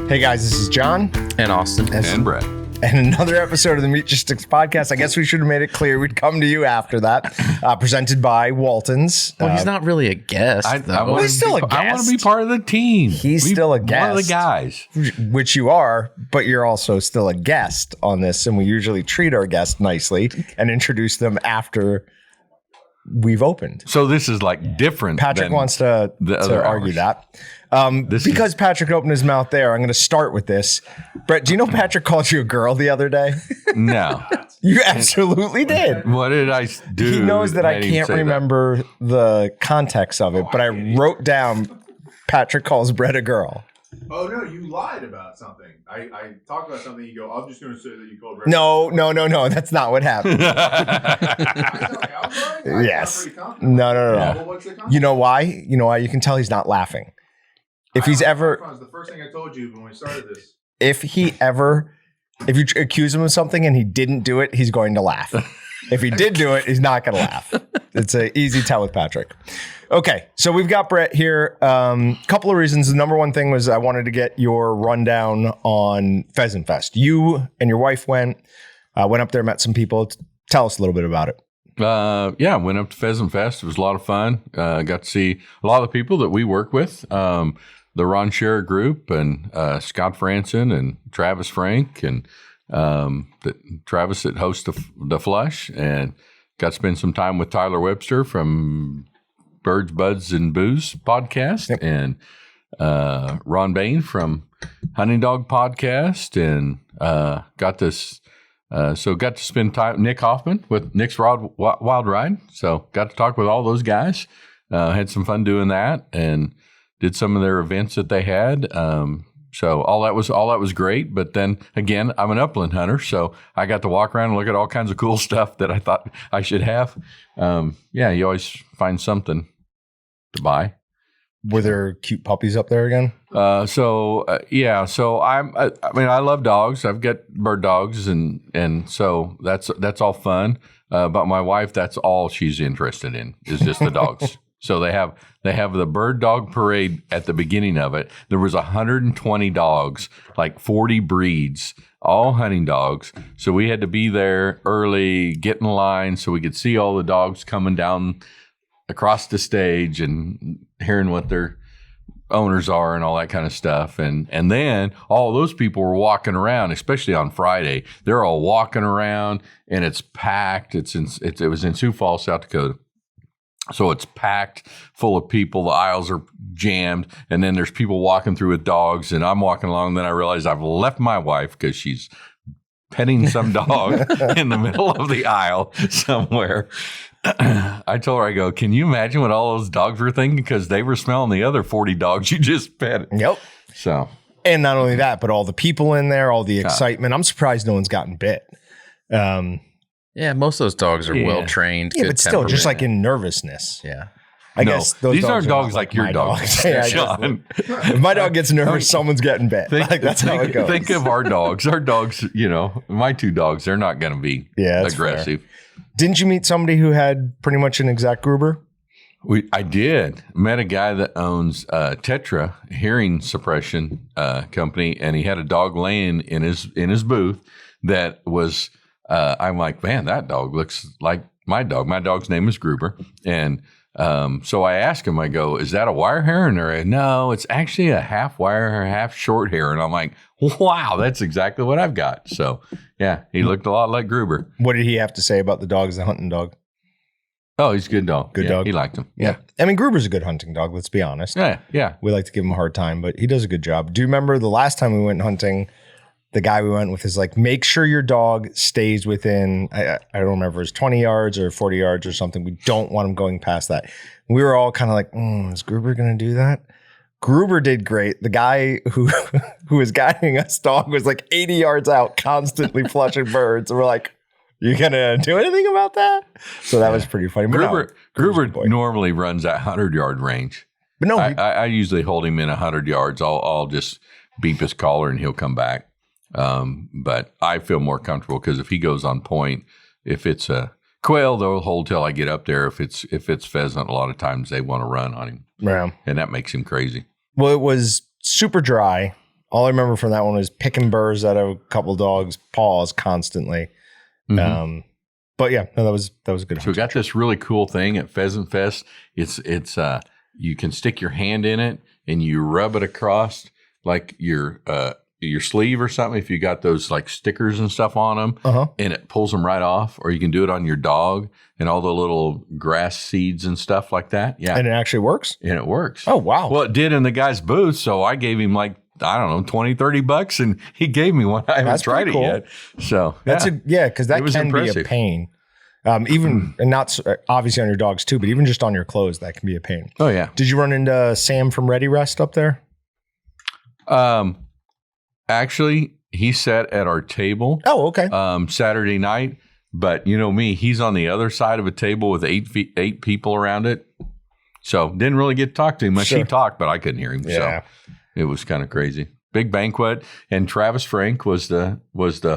Hey guys, this is Jon and Austin and Brett. And another episode of the Meatgistics podcast. I guess we should have made it clear we'd come to you after that. Presented by Walton's. Well, he's not really a guest. He's still a guest. I want to be part of the team. He's still a guest. One of the guys. Which you are, but you're also still a guest on this. And we usually treat our guests nicely and introduce them after we've opened. So this is like different. Argue that. Because Patrick opened his mouth there, I'm going to start with this. Brett, do you know Patrick called you a girl the other day? No. You absolutely did. What did I do? He knows that I can't remember the context of it, but I wrote down Patrick calls Brett a girl. Oh, no, you lied about something. I talked about something, you go, I'm just going to say that you called Brett. No, that's not what happened. Yes. No. Well, what's the You know why? You can tell he's not laughing. If he's ever... It was the first thing I told you when we started this. If you accuse him of something and he didn't do it, he's going to laugh. If he did do it, he's not going to laugh. It's an easy tell with Patrick. Okay, so we've got Brett here. Couple of reasons. The number one thing was I wanted to get your rundown on Pheasant Fest. You and your wife went up there, met some people. Tell us a little bit about it. I went up to Pheasant Fest. It was a lot of fun. Got to see a lot of the people that we work with. The Ron Scherer group and Scott Franson and Travis Frank and Travis that hosts the Flush, and got to spend some time with Tyler Webster from Birds, Buds, and Booze podcast, and Ron Bain from Hunting Dog podcast, and got to spend time Nick Hoffman with Nick's Wild Ride. So got to talk with all those guys. Had some fun doing that, and did some of their events that they had. So all that was great. But then again, I'm an upland hunter, so I got to walk around and look at all kinds of cool stuff that I thought I should have. You always find something to buy. Were there cute puppies up there again? So I love dogs. I've got bird dogs, and so that's all fun. But my wife, that's all she's interested in is just the dogs. So they have the bird dog parade at the beginning of it. There was 120 dogs, like 40 breeds, all hunting dogs. So we had to be there early, get in line so we could see all the dogs coming down across the stage and hearing what their owners are and all that kind of stuff. And then all those people were walking around, especially on Friday. They're all walking around and it's packed. It was in Sioux Falls, South Dakota. So it's packed full of people. The aisles are jammed. And then there's people walking through with dogs. And I'm walking along. And then I realize I've left my wife because she's petting some dog in the middle of the aisle somewhere. I told her, I go, can you imagine what all those dogs were thinking? Because they were smelling the other 40 dogs you just petted. Yep. So. And not only that, but all the people in there, all the excitement. I'm surprised no one's gotten bit. Yeah, most of those dogs are well trained. Yeah, but still, just like in nervousness. Yeah. I guess these aren't dogs like your dogs. Jon. If my dog gets nervous, someone's getting bit. That's how it goes. Think of our dogs. Our dogs, my two dogs, they're not going to be aggressive. Fair. Didn't you meet somebody who had pretty much an exact Gruber? I did. Met a guy that owns Tetra hearing suppression company, and he had a dog laying in his booth that was. I'm like, man, that dog looks like my dog. My dog's name is Gruber, and so I asked him. I go, "Is that a wire heron?" Or no, it's actually a half wire, half short heron. I'm like, wow, that's exactly what I've got. So yeah, he looked a lot like Gruber. What did he have to say about the dog as a hunting dog? Oh, he's a good dog. Good dog. He liked him. Yeah. I mean, Gruber's a good hunting dog, let's be honest. Yeah. We like to give him a hard time, but he does a good job. Do you remember the last time we went hunting, the guy we went with is like, make sure your dog stays within, I don't remember, it's 20 yards or 40 yards or something. We don't want him going past that. We were all kind of like, is Gruber going to do that? Gruber did great. The guy who was guiding us dog was like 80 yards out, constantly flushing birds. And we're like, you gonna do anything about that? So that was pretty funny. Gruber normally runs that 100-yard range. But no, I usually hold him in 100 yards. I'll just beep his collar and he'll come back. But I feel more comfortable because if he goes on point, if it's a quail, they'll hold till I get up there. If it's pheasant, a lot of times they want to run on him. Yeah. And that makes him crazy. Well, it was super dry. All I remember from that one was picking burrs out of a couple dogs' paws constantly. But yeah, no, that was a good. So we got this really cool thing at Pheasant Fest. It's you can stick your hand in it and you rub it across like your sleeve or something. If you got those like stickers and stuff on them, and it pulls them right off, or you can do it on your dog and all the little grass seeds and stuff like that. Yeah, and it actually works. And it works. Oh wow! Well, it did in the guy's booth. So I gave him like, I don't know, $20-$30, and he gave me one. I haven't tried it yet. So that's because that can impressive. be a pain. Even and not obviously on your dogs too, but even just on your clothes, that can be a pain. Oh yeah. Did you run into Sam from Ready Rest up there? Actually, he sat at our table. Oh, okay. Saturday night, but you know me, he's on the other side of a table with eight people around it. So didn't really get to talk to him much. Sure. He talked, but I couldn't hear him. Yeah. So it was kind of crazy. Big banquet, and Travis Frank was the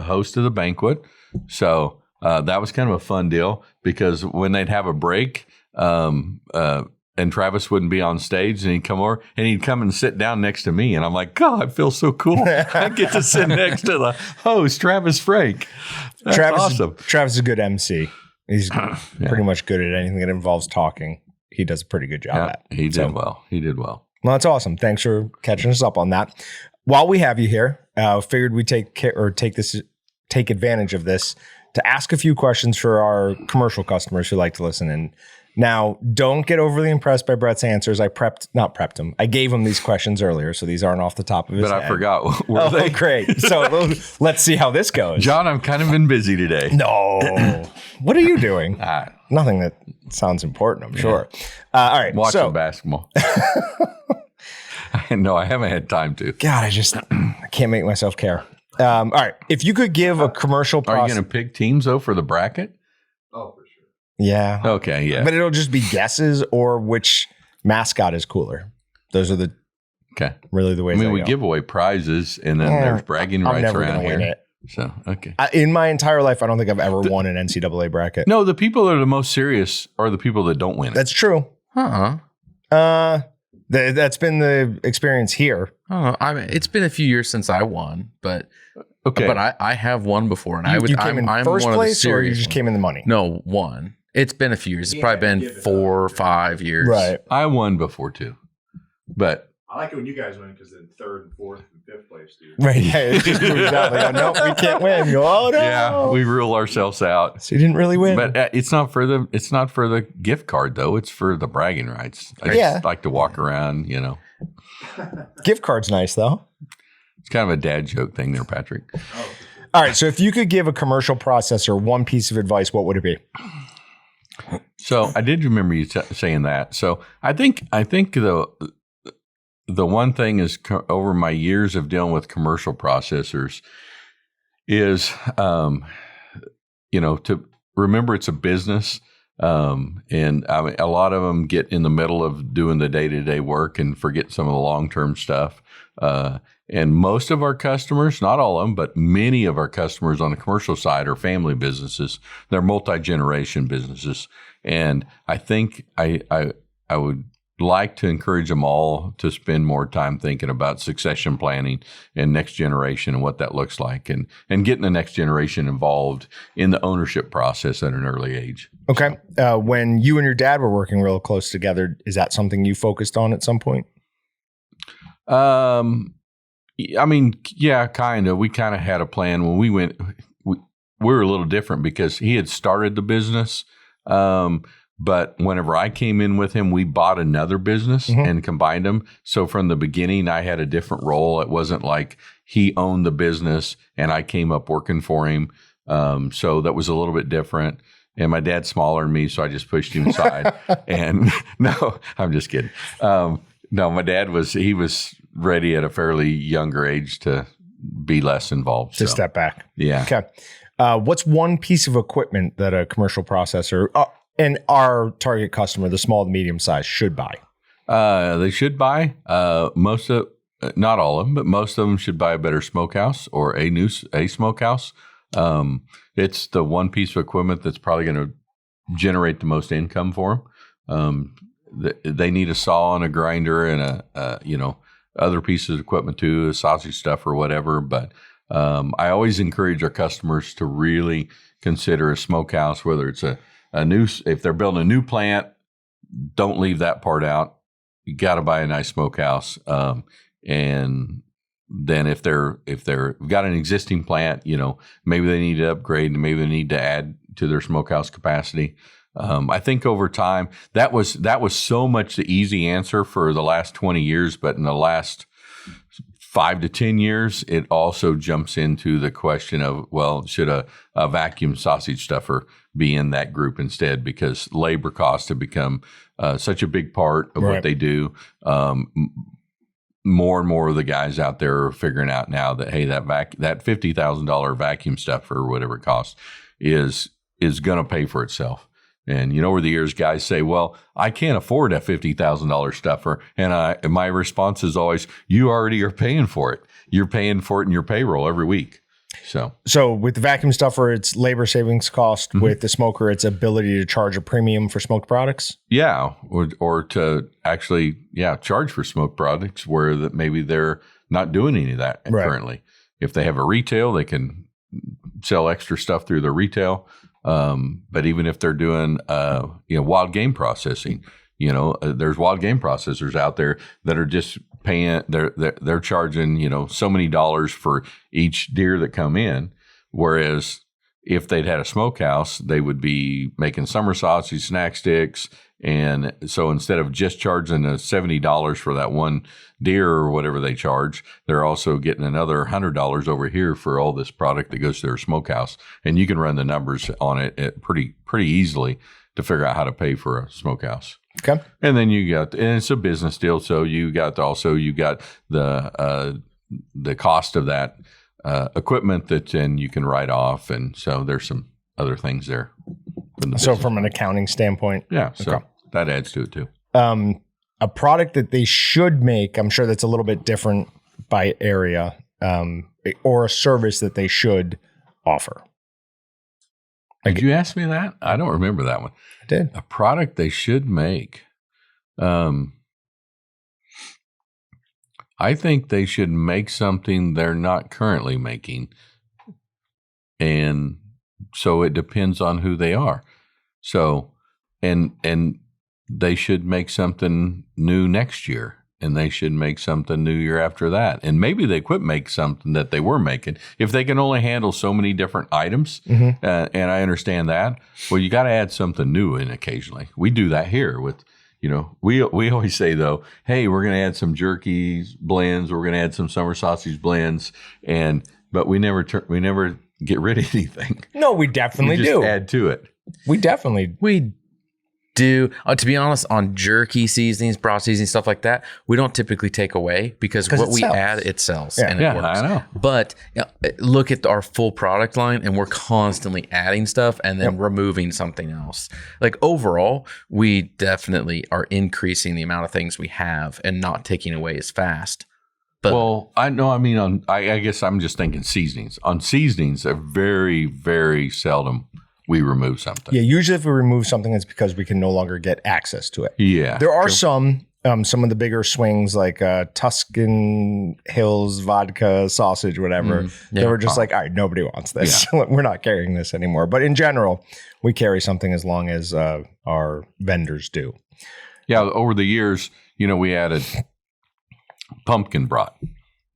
host of the banquet. So that was kind of a fun deal because when they'd have a break, and Travis wouldn't be on stage, and he'd come over and he'd come and sit down next to me, and I'm like, God, I feel so cool. I get to sit next to the host, Travis Frank. That's awesome. Travis is a good MC. He's pretty much good at anything that involves talking. He does a pretty good job at. He did well. He did well. Well, that's awesome. Thanks for catching us up on that. While we have you here, figured we'd take advantage of this to ask a few questions for our commercial customers who like to listen in. Now, don't get overly impressed by Brett's answers. I not prepped him. I gave him these questions earlier, so these aren't off the top of his head. But I forgot. Were they? Great. So let's see how this goes. John, I've kind of been busy today. No. What are you doing? Nothing that sounds important, I'm sure. All right. Watching basketball. No, I haven't had time to. God, I can't make myself care. All right. If you could give a commercial process. Are you going to pick teams, though, for the bracket? Oh, for sure. Yeah. Okay, yeah. But it'll just be guesses or which mascot is cooler. Those are really the ways we give away prizes, and then there's bragging rights around here. Win it. So, okay. In my entire life, I don't think I've ever won an NCAA bracket. No, the people that are the most serious are the people that don't win it. That's true. That's been the experience here. I mean, it's been a few years since I won, but I have won before, and you came in first place, or you just came in the money? No, won. It's been a few years. It's probably been 4 or 5 years. Right. I won before too, but I like it when you guys win because then 3rd and 4th and 5th place, dude. Right. Yeah. It just proves out. Like, no, we can't win. You go, oh no. Yeah, we rule ourselves out. So you didn't really win. But it's not for the gift card though. It's for the bragging rights. I just like to walk around, you know. Gift card's nice though. It's kind of a dad joke thing there, Patrick. Oh. All right. So if you could give a commercial processor one piece of advice, what would it be? So I did remember you saying that. So I think the one thing is over my years of dealing with commercial processors is, to remember it's a business. And I mean, a lot of them get in the middle of doing the day-to-day work and forget some of the long-term stuff. And most of our customers, not all of them, but many of our customers on the commercial side are family businesses. They're multi-generation businesses. And I think I would like to encourage them all to spend more time thinking about succession planning and next generation and what that looks like, and getting the next generation involved in the ownership process at an early age. Okay. When you and your dad were working real close together, is that something you focused on at some point? I mean, yeah, kind of. We kind of had a plan when we went. We were a little different because he had started the business. But whenever I came in with him, we bought another business and combined them. So from the beginning, I had a different role. It wasn't like he owned the business and I came up working for him. So that was a little bit different. And my dad's smaller than me, so I just pushed him aside. And no, I'm just kidding. No, my dad was ready at a fairly younger age to be less involved. To step back. Yeah. Okay. What's one piece of equipment that a commercial processor and our target customer, the small to medium size, should buy? They should buy not all of them, but most of them should buy a better smokehouse or a smokehouse. It's the one piece of equipment that's probably going to generate the most income for them. They need a saw and a grinder and a other pieces of equipment too, sausage stuff or whatever. But I always encourage our customers to really consider a smokehouse, whether it's if they're building a new plant, don't leave that part out. You got to buy a nice smokehouse. And then if they've got an existing plant, maybe they need to upgrade and maybe they need to add to their smokehouse capacity. I think over time that was so much the easy answer for the last 20 years, but in the last 5 to 10 years, it also jumps into the question of, well, should a vacuum sausage stuffer be in that group instead? Because labor costs have become such a big part of what they do. More and more of the guys out there are figuring out now that, hey, that $50,000 vacuum stuffer or whatever it costs is going to pay for itself. And, over the years, guys say, well, I can't afford a $50,000 stuffer. And my response is always, you already are paying for it. You're paying for it in your payroll every week. So with the vacuum stuffer, it's labor savings cost. Mm-hmm. With the smoker, it's ability to charge a premium for smoked products. Yeah. Or to actually, charge for smoked products where that maybe they're not doing any of that currently. If they have a retail, they can sell extra stuff through their retail. But even if they're doing, wild game processing, there's wild game processors out there that are just paying, they're charging, so many dollars for each deer that come in. Whereas if they'd had a smokehouse, they would be making summer sausage, snack sticks. And so instead of just charging $70 for that one deer or whatever they charge, they're also getting another $100 over here for all this product that goes to their smokehouse. And you can run the numbers on it pretty easily to figure out how to pay for a smokehouse. Okay. And then and it's a business deal. So you got the cost of that equipment that then you can write off. And so there's some other things there. So from an accounting standpoint. Yeah. So that adds to it too. A product that they should make, I'm sure that's a little bit different by area, or a service that they should offer. Did you ask me that? I don't remember that one. I did. A product they should make. I think they should make something they're not currently making. And so it depends on who they are. So, and they should make something new next year, and they should make something new year after that. And maybe they quit make something that they were making. If they can only handle so many different items, and I understand that, well, you got to add something new in occasionally. We do that here with, we always say though, hey, we're going to add some jerky blends, we're going to add some summer sausage blends, but we never get rid of anything. No, we definitely do. Add to it. We do. To be honest, on jerky seasonings, broth seasoning, stuff like that, we don't typically take away because what we add, it sells and it works. I know. But look at our full product line, and we're constantly adding stuff and then removing something else. Like overall, we definitely are increasing the amount of things we have and not taking away as fast. But, well, I know. I mean, I guess I'm just thinking seasonings. On seasonings, they're very, very seldom we remove something. Yeah, usually if we remove something, it's because we can no longer get access to it. Yeah. There are some of the bigger swings like Tuscan Hills vodka sausage, whatever. They were just like, all right, nobody wants this. Yeah. We're not carrying this anymore. But in general, we carry something as long as our vendors do. Yeah, over the years, we added pumpkin broth.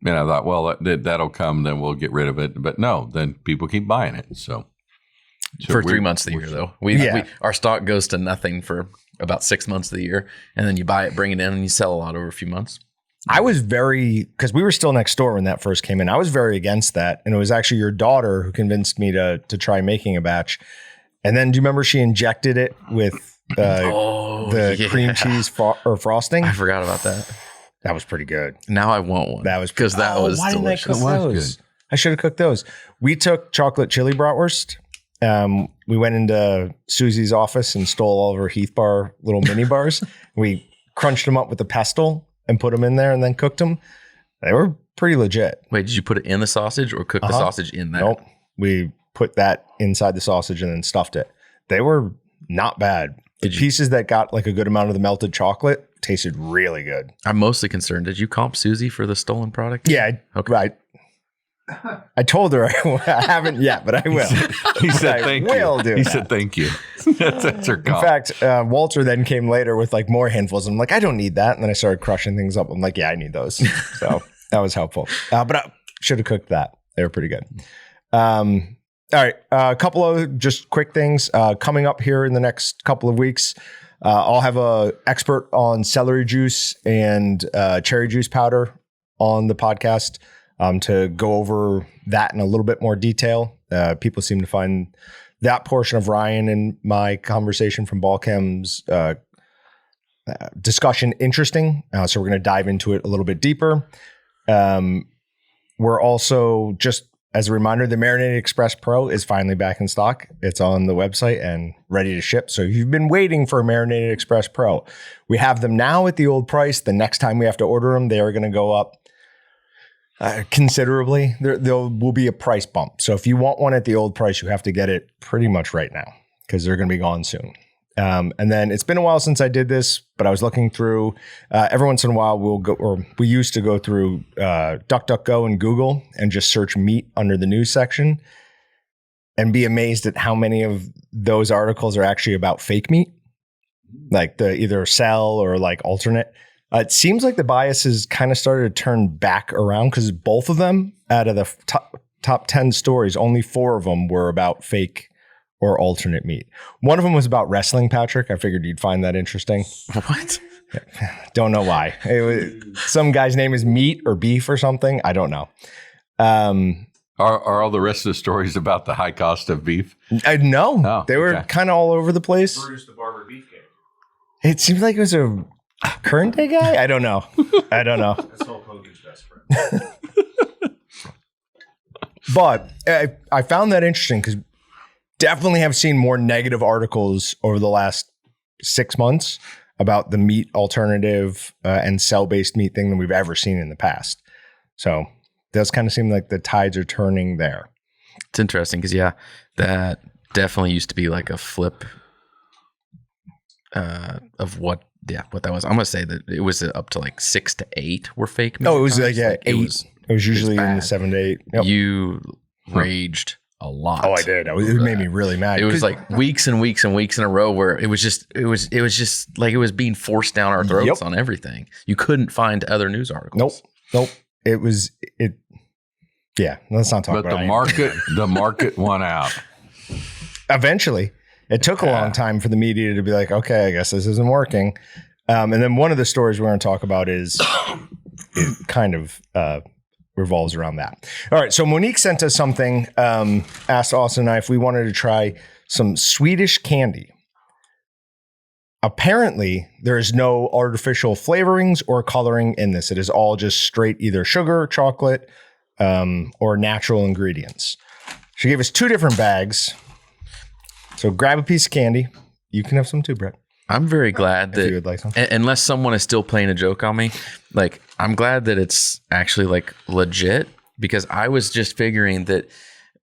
And I thought, well, that'll come, then we'll get rid of it. But no, then people keep buying it. So for 3 months of the year, though, our stock goes to nothing for about 6 months of the year, and then you buy it, bring it in, and you sell a lot over a few months. I was because we were still next door when that first came in. I was very against that, and it was actually your daughter who convinced me to try making a batch. And then, do you remember she injected it with cream cheese frosting? I forgot about that. That was pretty good. Now I want one. That was because that was why delicious. Didn't I cook those? I should have cooked those. We took chocolate chili bratwurst. We went into Susie's office and stole all of her Heath Bar little mini bars. We crunched them up with a pestle and put them in there and then cooked them. They were pretty legit. Wait, did you put it in the sausage or cook the sausage in there? Nope. We put that inside the sausage and then stuffed it. They were not bad. The pieces that got like a good amount of the melted chocolate tasted really good. I'm mostly concerned. Did you comp Susie for the stolen product? Yeah. Okay. Right. I told her I haven't yet, but I will. He said thank you. He said thank you. That's her comp. In fact, Walter then came later with like more handfuls. I'm like, I don't need that. And then I started crushing things up. I'm like, yeah, I need those. So that was helpful. But I should have cooked that. They were pretty good. All right. A couple of just quick things coming up here in the next couple of weeks. I'll have an expert on celery juice and cherry juice powder on the podcast to go over that in a little bit more detail. People seem to find that portion of Ryan and my conversation from Balchem's discussion interesting. So we're going to dive into it a little bit deeper. We're also, just as a reminder, the Marinated Express Pro is finally back in stock. It's on the website and ready to ship. So if you've been waiting for a Marinated Express Pro, we have them now at the old price. The next time we have to order them, they are going to go up considerably. There will be a price bump. So if you want one at the old price, you have to get it pretty much right now because they're going to be gone soon. And then it's been a while since I did this, but I was looking through, every once in a while we used to go through DuckDuckGo and Google and just search meat under the news section and be amazed at how many of those articles are actually about fake meat, like the either sell or like alternate. It seems like the bias has kind of started to turn back around because both of them, out of the top 10 stories, only 4 of them were about fake or alternate meat. One of them was about wrestling, Patrick. I figured you'd find that interesting. What? Don't know why. Some guy's name is Meat or Beef or something. I don't know. Are all the rest of the stories about the high cost of beef? No. Oh, they were kind of all over the place. Bruce the Barber Beefcake. It seems like it was a current day guy. I don't know. That's Hulk Hogan's best friend. But I found that interesting because definitely have seen more negative articles over the last 6 months about the meat alternative and cell-based meat thing than we've ever seen in the past. So it does kind of seem like the tides are turning there. It's interesting because, yeah, that definitely used to be like a flip of what that was. I'm going to say that it was up to like 6 to 8 were fake meat. Oh, it was like 8. It was usually in the 7 to 8. Yep. You raged a lot. Oh, I did. It made me really mad. It was like weeks and weeks and weeks in a row where it was just like it was being forced down our throats on everything. You couldn't find other news articles. Nope. Yeah, let's not talk about it. But the market won out. Eventually. It took a long time for the media to be like, okay, I guess this isn't working. And then one of the stories we're going to talk about is it kind of revolves around that. All right. So Monique sent us something, asked Austin and I if we wanted to try some Swedish candy. Apparently, there is no artificial flavorings or coloring in this. It is all just straight either sugar, chocolate, or natural ingredients. She gave us 2 different bags. So grab a piece of candy. You can have some too, Brett. I'm very glad that, you would like some. Unless someone is still playing a joke on me, like I'm glad that it's actually like legit, because I was just figuring that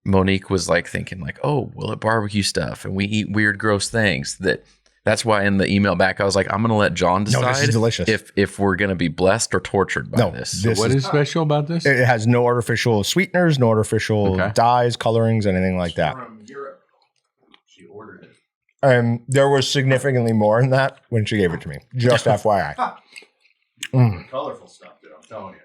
Monique was like thinking like, oh, we'll have barbecue stuff and we eat weird, gross things. That's why in the email back, I was like, I'm going to let John decide this is delicious. if we're going to be blessed or tortured by this. So what is special about this? It has no artificial sweeteners, no artificial dyes, colorings, anything like that. From Europe. She ordered it. There was significantly more in that when she gave it to me. Just FYI. Colorful stuff, dude. I'm telling you.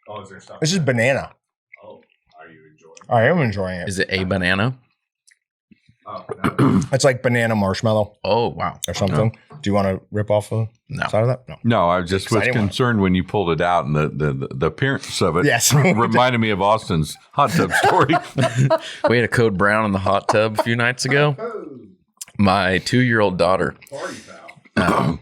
Oh, is there stuff? This is banana. Oh, are you enjoying it? I am enjoying it. Is it a banana? Oh, no. It's like banana marshmallow Oh, wow. or something. Do you want to rip off the side of that? No. No, I just was concerned when you pulled it out and the appearance of it reminded me of Austin's hot tub story. We had a code brown in the hot tub a few nights ago. My 2-year-old daughter, Party foul.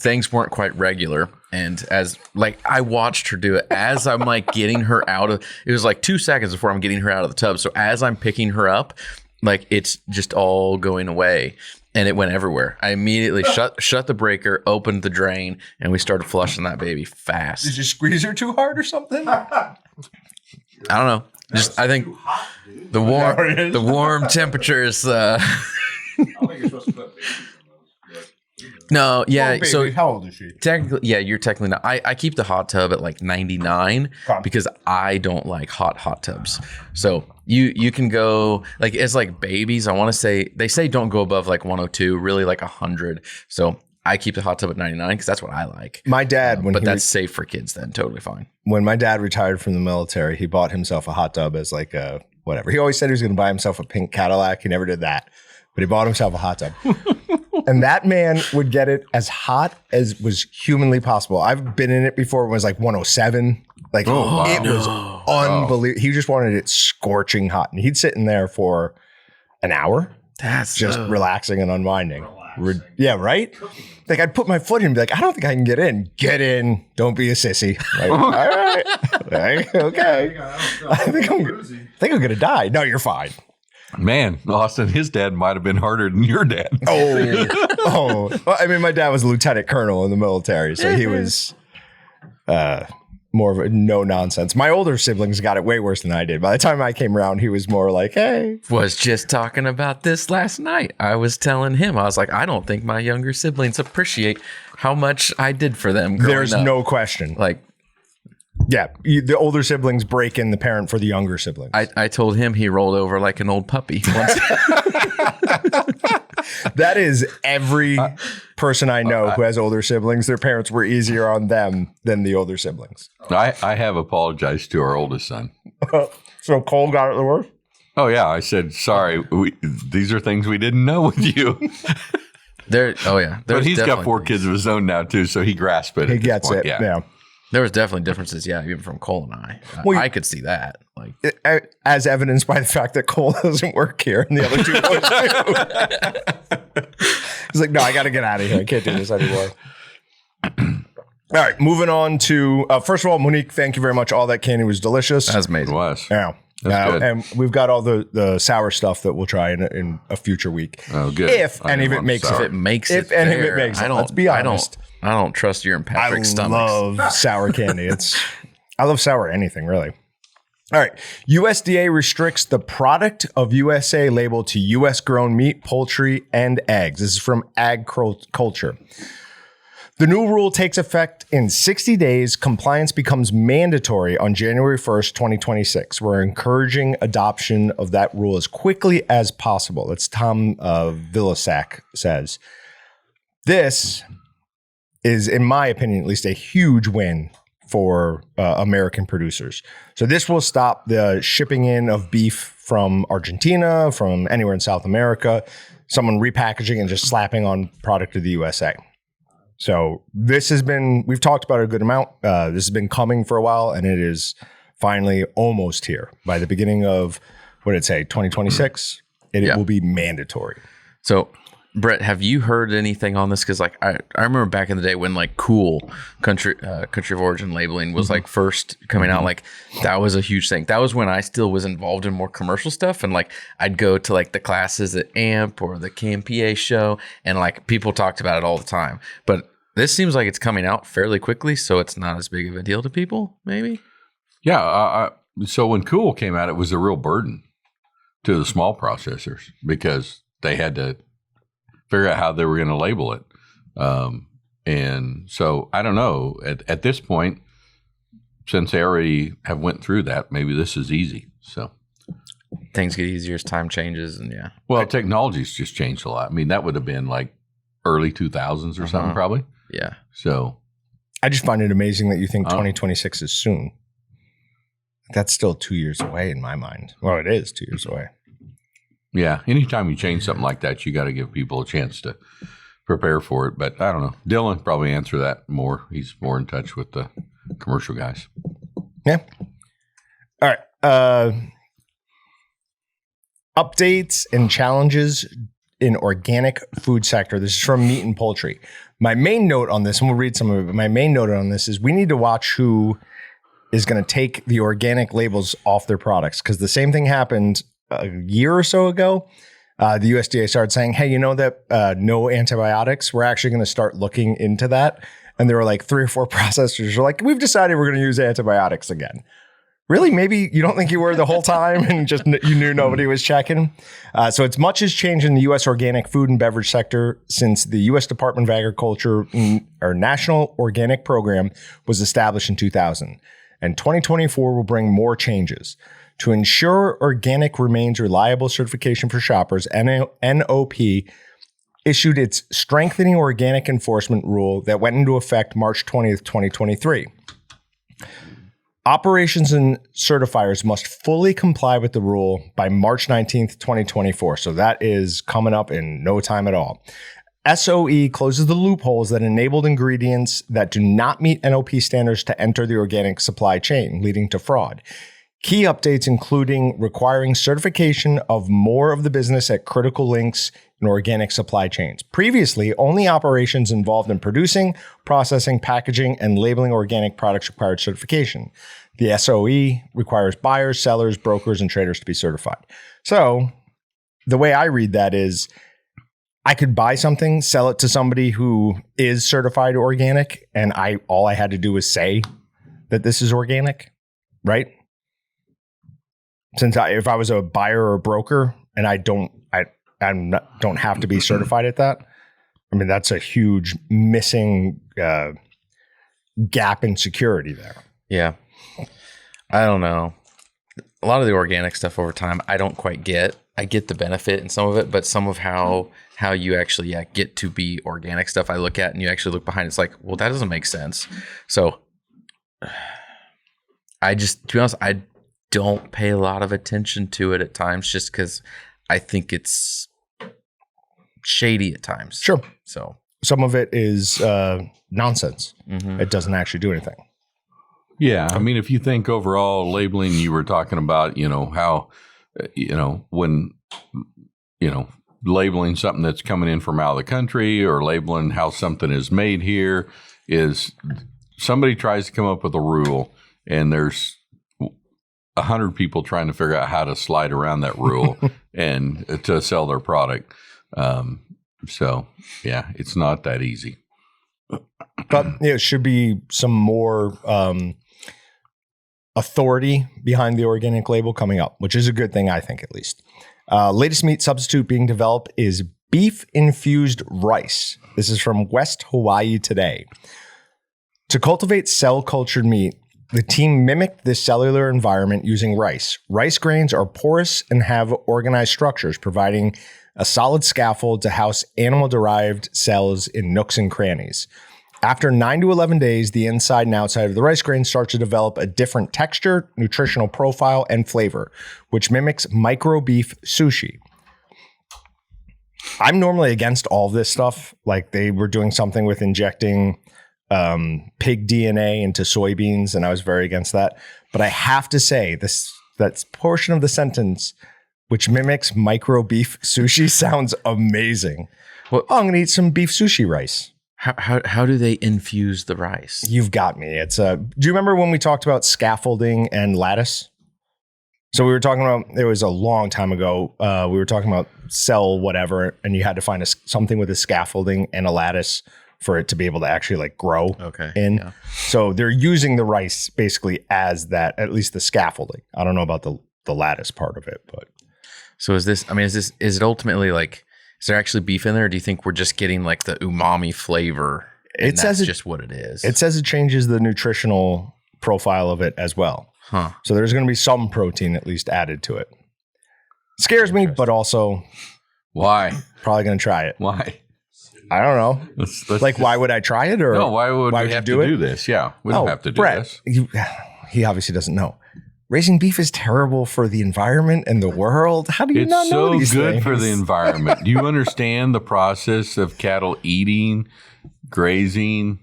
things weren't quite regular. And as like I watched her do it as I'm like getting her out of, it was like 2 seconds before I'm getting her out of the tub. So as I'm picking her up, like it's just all going away and it went everywhere. I immediately shut the breaker, opened the drain, and we started flushing that baby fast. Did you squeeze her too hard or something? I don't know. I think the warm temperatures. I don't think you're supposed to put babies in those. No, yeah. Baby, so how old is she? Technically, yeah, you're technically not. I keep the hot tub at like 99 because I don't like hot tubs. So you can go like as like babies. I want to say they say don't go above like 102, really like 100. So I keep the hot tub at 99 because that's what I like. My dad, but that's safe for kids. Then totally fine. When my dad retired from the military, he bought himself a hot tub as like a whatever. He always said he was going to buy himself a pink Cadillac. He never did that, but he bought himself a hot tub. And that man would get it as hot as was humanly possible. I've been in it before. It was like 107. Like it was unbelievable. He just wanted it scorching hot. And he'd sit in there for an hour. That's just relaxing and unwinding. Yeah, right? Like I'd put my foot in and be like, I don't think I can get in. Get in. Don't be a sissy. Like, all right. Okay. I think I'm going to die. No, you're fine. Man, Austin, his dad might have been harder than your dad. Oh. Well, I mean, my dad was a lieutenant colonel in the military, so he was more of a no nonsense. My older siblings got it way worse than I did. By the time I came around, he was more like, hey. Was just talking about this last night. I was telling him, I was like, I don't think my younger siblings appreciate how much I did for them growing There's up. No question. Like, yeah, the older siblings break in the parent for the younger siblings. I told him he rolled over like an old puppy once. That is every person I know who has older siblings. Their parents were easier on them than the older siblings. I have apologized to our oldest son. So Cole got it the worst? Oh, yeah. I said, sorry, these are things we didn't know with you. But he's got 4 kids of his own now, too, so he grasped it. He gets it, yeah. There was definitely differences, yeah, even from Cole and I. I could see that. Like as evidenced by the fact that Cole doesn't work here and the other 2 boys do. He's like, no, I got to get out of here. I can't do this anymore. All right, moving on to, first of all, Monique, thank you very much. All that candy was delicious. That's amazing. It was. Yeah. And we've got all the sour stuff that we'll try in a future week. Oh, good. If any of it makes it. If any of it makes it. Let's be honest. I don't trust your and Patrick's stomachs. I love sour candy. I love sour anything, really. All right. USDA restricts the product of USA label to U.S. grown meat, poultry, and eggs. This is from Ag Culture. The new rule takes effect in 60 days. Compliance becomes mandatory on January 1st, 2026. We're encouraging adoption of that rule as quickly as possible. That's Tom Vilsack says. This is, in my opinion, at least a huge win for American producers. So this will stop the shipping in of beef from Argentina, from anywhere in South America, someone repackaging and just slapping on product of the USA. So this has been, we've talked about it a good amount. This has been coming for a while, and it is finally almost here. By the beginning of, what did it say, 2026, it will be mandatory. So Brett, have you heard anything on this? Because like I remember back in the day when like cool country of origin labeling was like first coming out, like that was a huge thing. That was when I still was involved in more commercial stuff, and like I'd go to like the classes at AMP or the KMPA show, and like people talked about it all the time. But this seems like it's coming out fairly quickly, so it's not as big of a deal to people, maybe. Yeah. So when Cool came out, it was a real burden to the small processors because they had to figure out how they were going to label it. And so I don't know at this point, since they already have went through that, maybe this is easy. So things get easier as time changes. And yeah. Well, technology's just changed a lot. I mean, that would have been like early 2000s or something probably. Yeah. So I just find it amazing that you think 2026 is soon. That's still 2 years away in my mind. Well, it is 2 years away. Yeah. Anytime you change something like that, you got to give people a chance to prepare for it. But I don't know. Dylan probably answer that more. He's more in touch with the commercial guys. Yeah. All right. Updates and challenges in organic food sector. This is from Meat and Poultry. My main note on this, and we'll read some of it, but my main note on this is we need to watch who is going to take the organic labels off their products, because the same thing happened a year or so ago. The USDA started saying, hey, you know that no antibiotics, we're actually going to start looking into that. And there were like 3 or 4 processors who were like, we've decided we're going to use antibiotics again. Really? Maybe you don't think you were the whole time and just you knew nobody was checking? So it's much has changed in the U.S. organic food and beverage sector since the U.S. Department of Agriculture or National Organic Program was established in 2000. And 2024 will bring more changes. To ensure organic remains reliable certification for shoppers, NOP issued its Strengthening Organic Enforcement Rule that went into effect March 20th, 2023. Operations and certifiers must fully comply with the rule by March 19th, 2024. So that is coming up in no time at all. SOE closes the loopholes that enabled ingredients that do not meet NOP standards to enter the organic supply chain, leading to fraud. Key updates including requiring certification of more of the business at critical links in organic supply chains. Previously, only operations involved in producing, processing, packaging, and labeling organic products required certification. The SOE requires buyers, sellers, brokers, and traders to be certified. So the way I read that is I could buy something, sell it to somebody who is certified organic, and all I had to do was say that this is organic, right? Since if I was a buyer or a broker and I don't have to be certified at that, I mean, that's a huge missing gap in security there. Yeah. I don't know. A lot of the organic stuff over time, I don't quite get. I get the benefit in some of it, but some of how you actually get to be organic stuff I look at and you actually look behind, it's like, well, that doesn't make sense. So to be honest, I don't pay a lot of attention to it at times just because I think it's shady at times. Sure. So some of it is nonsense. Mm-hmm. It doesn't actually do anything. Yeah. I mean, if you think overall labeling, you were talking about, how, when, labeling something that's coming in from out of the country or labeling how something is made here is somebody tries to come up with a rule and there's 100 people trying to figure out how to slide around that rule and to sell their product. So yeah, it's not that easy. But it should be some more authority behind the organic label coming up, which is a good thing, I think, at least. Latest meat substitute being developed is beef infused rice. This is from West Hawaii Today. To cultivate cell cultured meat, the team mimicked this cellular environment using rice. Rice grains are porous and have organized structures, providing a solid scaffold to house animal-derived cells in nooks and crannies. After 9 to 11 days, the inside and outside of the rice grain starts to develop a different texture, nutritional profile, and flavor, which mimics micro beef sushi. I'm normally against all this stuff. Like they were doing something with injecting pig DNA into soybeans, and I was very against that. But I have to say, that portion of the sentence, which mimics micro beef sushi, sounds amazing. Well, I'm going to eat some beef sushi rice. How do they infuse the rice? You've got me. It's do you remember when we talked about scaffolding and lattice? So we were talking about, it was a long time ago. We were talking about cell whatever, and you had to find something with a scaffolding and a lattice for it to be able to actually grow in. Yeah. So they're using the rice basically as that, at least the scaffolding. I don't know about the lattice part of it, but. So is it ultimately is there actually beef in there? Or do you think we're just getting the umami flavor? And that's just what it is. It says it changes the nutritional profile of it as well. Huh. So there's going to be some protein at least added to it. Scares me, but also. Why? Probably going to try it. Why? I don't know. Let's why would I try it? Or no, why would we have to do this? Yeah, we don't have to do Brett, this. He obviously doesn't know. Raising beef is terrible for the environment and the world. How do you not know these things? It's so good for the environment. Do you understand the process of cattle eating, grazing,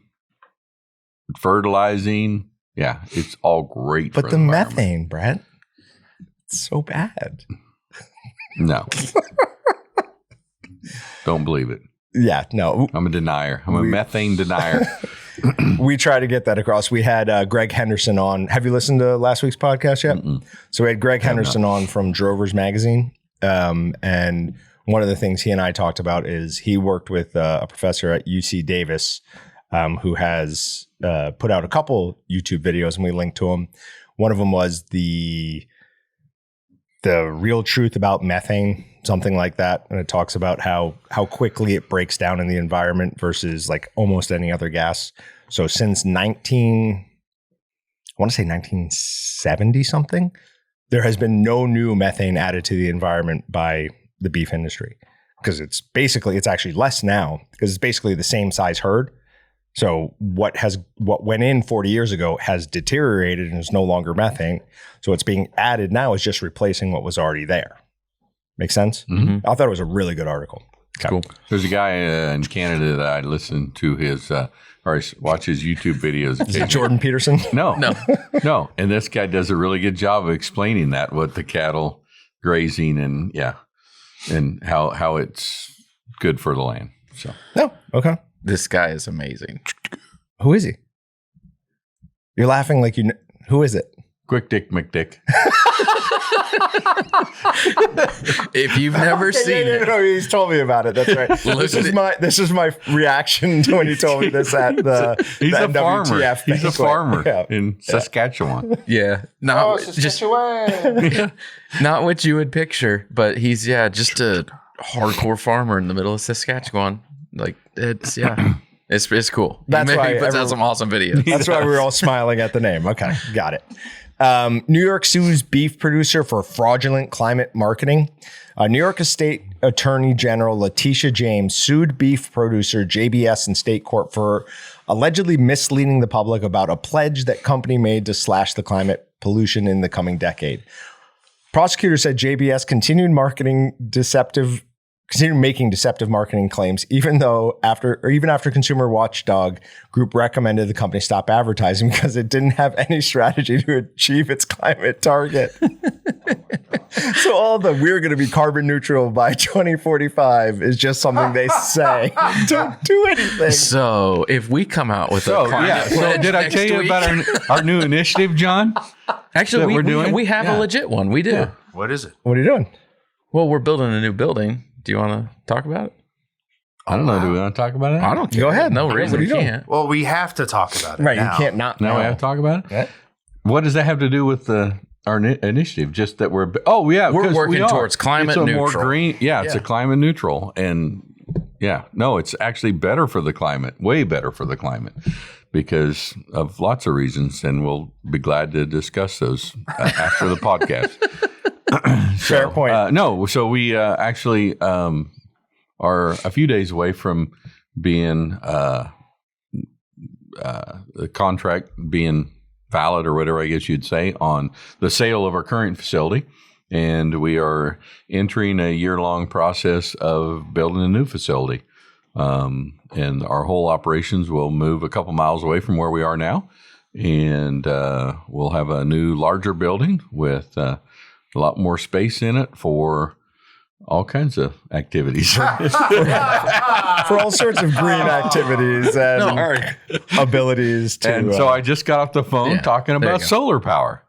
fertilizing? Yeah, it's all great for the environment. But the methane, Brett, it's so bad. No. Don't believe it. Yeah, no. I'm a denier. I'm a methane denier. We try to get that across. We had Greg Henderson on. Have you listened to last week's podcast yet? Mm-mm. So we had Greg Henderson on from Drovers Magazine. And one of the things he and I talked about is he worked with a professor at UC Davis who has put out a couple YouTube videos, and we linked to him, One of them was the real truth about methane, something like that. And it talks about how quickly it breaks down in the environment versus like almost any other gas. So since 1970 something, there has been no new methane added to the environment by the beef industry, because it's actually less now because it's basically the same size herd. So what went in 40 years ago has deteriorated and is no longer methane. So what's being added now is just replacing what was already there. Make sense? Mm-hmm. I thought it was a really good article. Okay. Cool. There's a guy in Canada that I listen to his or watch his YouTube videos. Is it Jordan Peterson? No. And this guy does a really good job of explaining that, what the cattle grazing and how it's good for the land. So. Oh, okay. This guy is amazing. Who is he? You're laughing like you. Who is it? Quick Dick McDick. If you've never seen it, he's told me about it. That's right. This is my reaction to when you told me this at the He's the a farmer. WTF He's a farmer in Saskatchewan. Yeah, not what you would picture, but he's just a hardcore farmer in the middle of Saskatchewan. Like it's cool. That's why he puts out some awesome videos. That's why we were all smiling at the name. Okay, got it. New York sues beef producer for fraudulent climate marketing. New York State Attorney General Letitia James sued beef producer JBS in state court for allegedly misleading the public about a pledge that company made to slash the climate pollution in the coming decade. Prosecutors said JBS continued making deceptive marketing claims, even after Consumer Watchdog Group recommended the company stop advertising because it didn't have any strategy to achieve its climate target. So all we're going to be carbon neutral by 2045 is just something they say. Don't do anything. So if we come out with a climate pledge did I tell you about our new initiative, John? Actually, we have a legit one. We do. Yeah. What is it? What are you doing? Well, we're building a new building. Do you want to talk about it? I don't know. Do we want to talk about it? I don't care. Go ahead. No reason we can't. Well, we have to talk about it. Right. Now. You can't not. Now we have to talk about it? Yeah. What does that have to do with our initiative? Just that we're working towards climate neutral. More green. Yeah, it's a climate neutral. And it's actually better for the climate, way better for the climate because of lots of reasons. And we'll be glad to discuss those after the podcast. Fair point. So we actually are a few days away from being the contract being valid or whatever I guess you'd say on the sale of our current facility. And we are entering a year-long process of building a new facility. And our whole operations will move a couple miles away from where we are now. And we'll have a new, larger building with a lot more space in it for all kinds of activities. For all sorts of green activities and abilities to. And so I just got off the phone talking about solar power,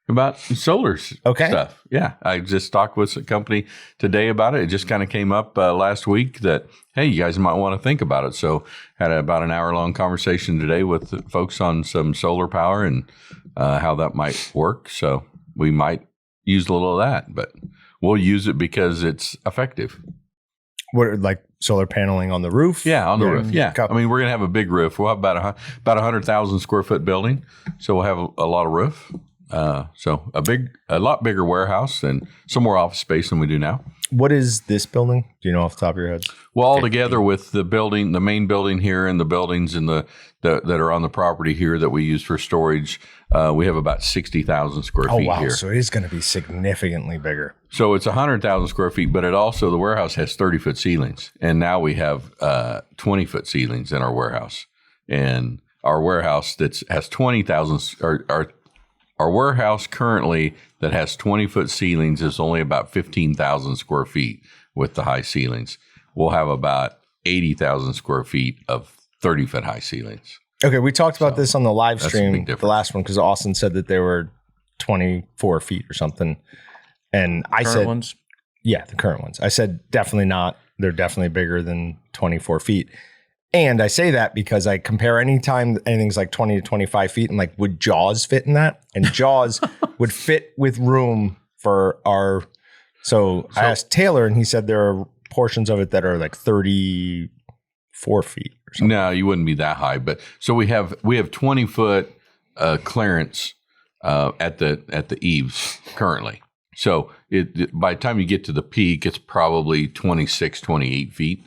about solar stuff. Yeah. I just talked with a company today about it. It just kind of came up last week that, hey, you guys might want to think about it. So had about an hour-long conversation today with folks on some solar power and how that might work. So we might use a little of that, but we'll use it because it's effective. What, like solar paneling on the roof? Yeah, on the roof. Yeah. I mean, we're going to have a big roof. We'll have about 100,000 square foot building. So we'll have a lot of roof. So a lot bigger warehouse and some more office space than we do now. What is this building? Do you know off the top of your head? Well, all together with the building, the main building here and the buildings in that are on the property here that we use for storage, we have about 60,000 square feet here. So it is going to be significantly bigger. So it's 100,000 square feet, but the warehouse has 30-foot ceilings. And now we have 20-foot ceilings in our warehouse. And our warehouse has 20,000, our warehouse currently that has 20-foot ceilings is only about 15,000 square feet with the high ceilings. We'll have about 80,000 square feet of 30-foot high ceilings. Okay, we talked about this on the live stream, the last one, because Austin said that they were 24 feet or something. And I said, ones? Yeah, the current ones. I said, definitely not. They're definitely bigger than 24 feet. And I say that because I compare anytime anything's like 20 to 25 feet and like, would Jaws fit in that? And Jaws would fit with room for our. So I asked Taylor and he said there are portions of it that are like 34 feet or something. No, you wouldn't be that high. But so we have 20-foot clearance at the eaves currently. So by the time you get to the peak, it's probably 26, 28 feet.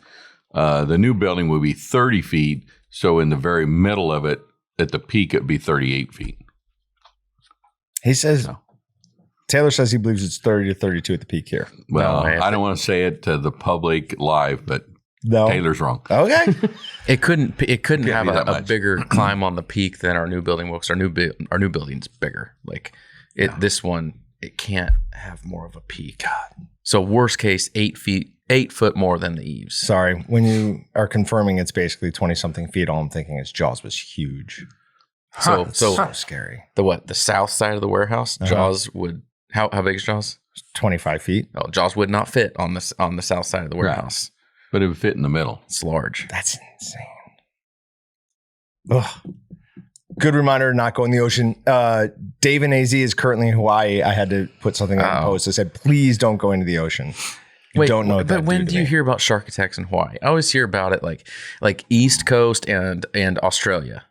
The new building will be 30 feet. So in the very middle of it, at the peak, it'd be 38 feet. He says, Taylor says he believes it's 30 to 32 at the peak here. Well, I don't want to say it to the public live, but Taylor's wrong. Okay. It couldn't have a bigger climb on the peak than our new building will, because our new building's bigger. Like this one, it can't have more of a peak. God. So worst case, 8 foot more than the eaves. Sorry. When you are confirming it's basically 20 something feet, all I'm thinking is Jaws was huge. So scary. The south side of the warehouse, Jaws would, how big is Jaws? 25 feet. Oh, Jaws would not fit on the south side of the warehouse. But it would fit in the middle. It's large. That's insane. Ugh. Good reminder to not go in the ocean. Dave in AZ is currently in Hawaii. I had to put something on the post that said, please don't go into the ocean. Wait, don't know. But when do you hear about shark attacks in Hawaii? I always hear about it like East Coast and Australia.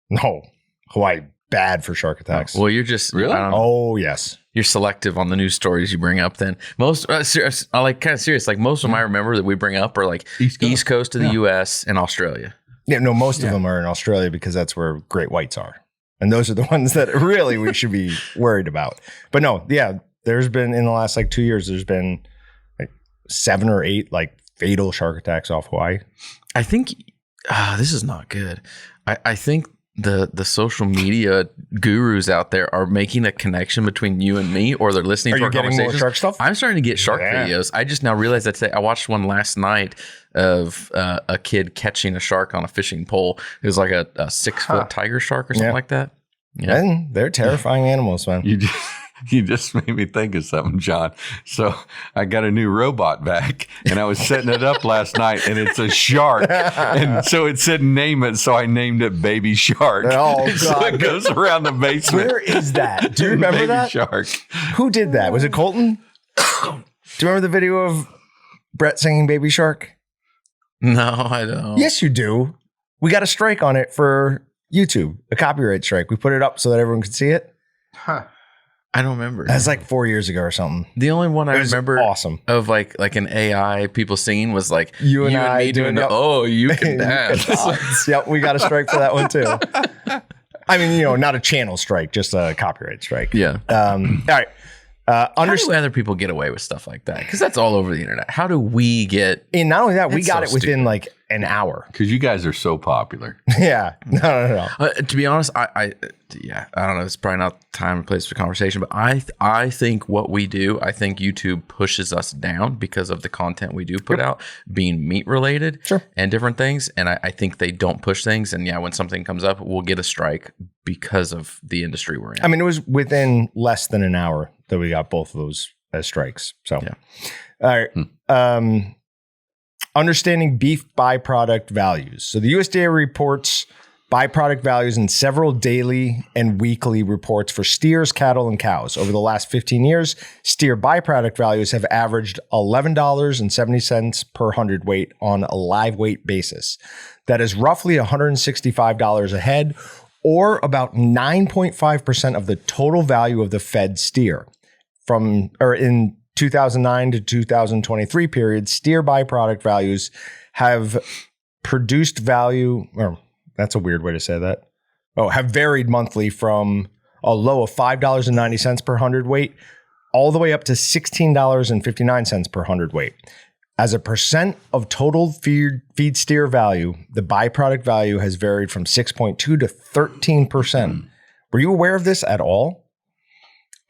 No, Hawaii bad for shark attacks. Well, you're just really. Oh yes, you're selective on the news stories you bring up. Then most, serious, I like kind of serious. Like most of them I remember that we bring up are like East Coast of the U.S. and Australia. Yeah, no, most of them are in Australia because that's where great whites are, and those are the ones that really we should be worried about. But no, yeah, there's been in the last like 2 years, there's been 7 or 8 like fatal shark attacks off Hawaii. I think this is not good. I think the social media gurus out there are making a connection between you and me, or they're listening to our conversations. Are you getting more shark stuff? I'm starting to get shark videos. I just now realized that today. I watched one last night of a kid catching a shark on a fishing pole. It was like a 6-foot tiger shark or something like that. Yeah. And they're terrifying animals, man. You just made me think of something, John. So I got a new robot vac, and I was setting it up last night, and it's a shark. And so it said name it, so I named it Baby Shark. Oh, God. So it goes around the basement. Where is that? Do you remember Baby that? Shark. Who did that? Was it Colton? Do you remember the video of Brett singing Baby Shark? No, I don't. Yes, you do. We got a strike on it for YouTube, a copyright strike. We put it up so that everyone could see it. Huh. I don't remember. That was like 4 years ago or something. The only one I remember of like an AI people singing was like you and I me doing you can dance. Yep, we got a strike for that one too. I mean, not a channel strike, just a copyright strike. Yeah. All right. How do other people get away with stuff like that? Because that's all over the internet. How do we get? And not only that, we got it within like an hour. Because you guys are so popular. Yeah. No. To be honest, I don't know. It's probably not time and place for conversation, but I think what we do, I think YouTube pushes us down because of the content we do put out, being meat related and different things. And I think they don't push things. And when something comes up, we'll get a strike because of the industry we're in. I mean, it was within less than an hour that we got both of those as strikes. So, all right. Understanding beef byproduct values. So the USDA reports byproduct values in several daily and weekly reports for steers, cattle, and cows. Over the last 15 years, steer byproduct values have averaged $11.70 per hundredweight on a live weight basis. That is roughly $165 a head, or about 9.5% of the total value of the fed steer. In 2009 to 2023 period, steer byproduct values have produced value, or that's a weird way to say that. Have varied monthly from a low of $5.90 per hundredweight all the way up to $16.59 per hundredweight. As a percent of total feed steer value, the byproduct value has varied from 6.2 to 13%. Were you aware of this at all?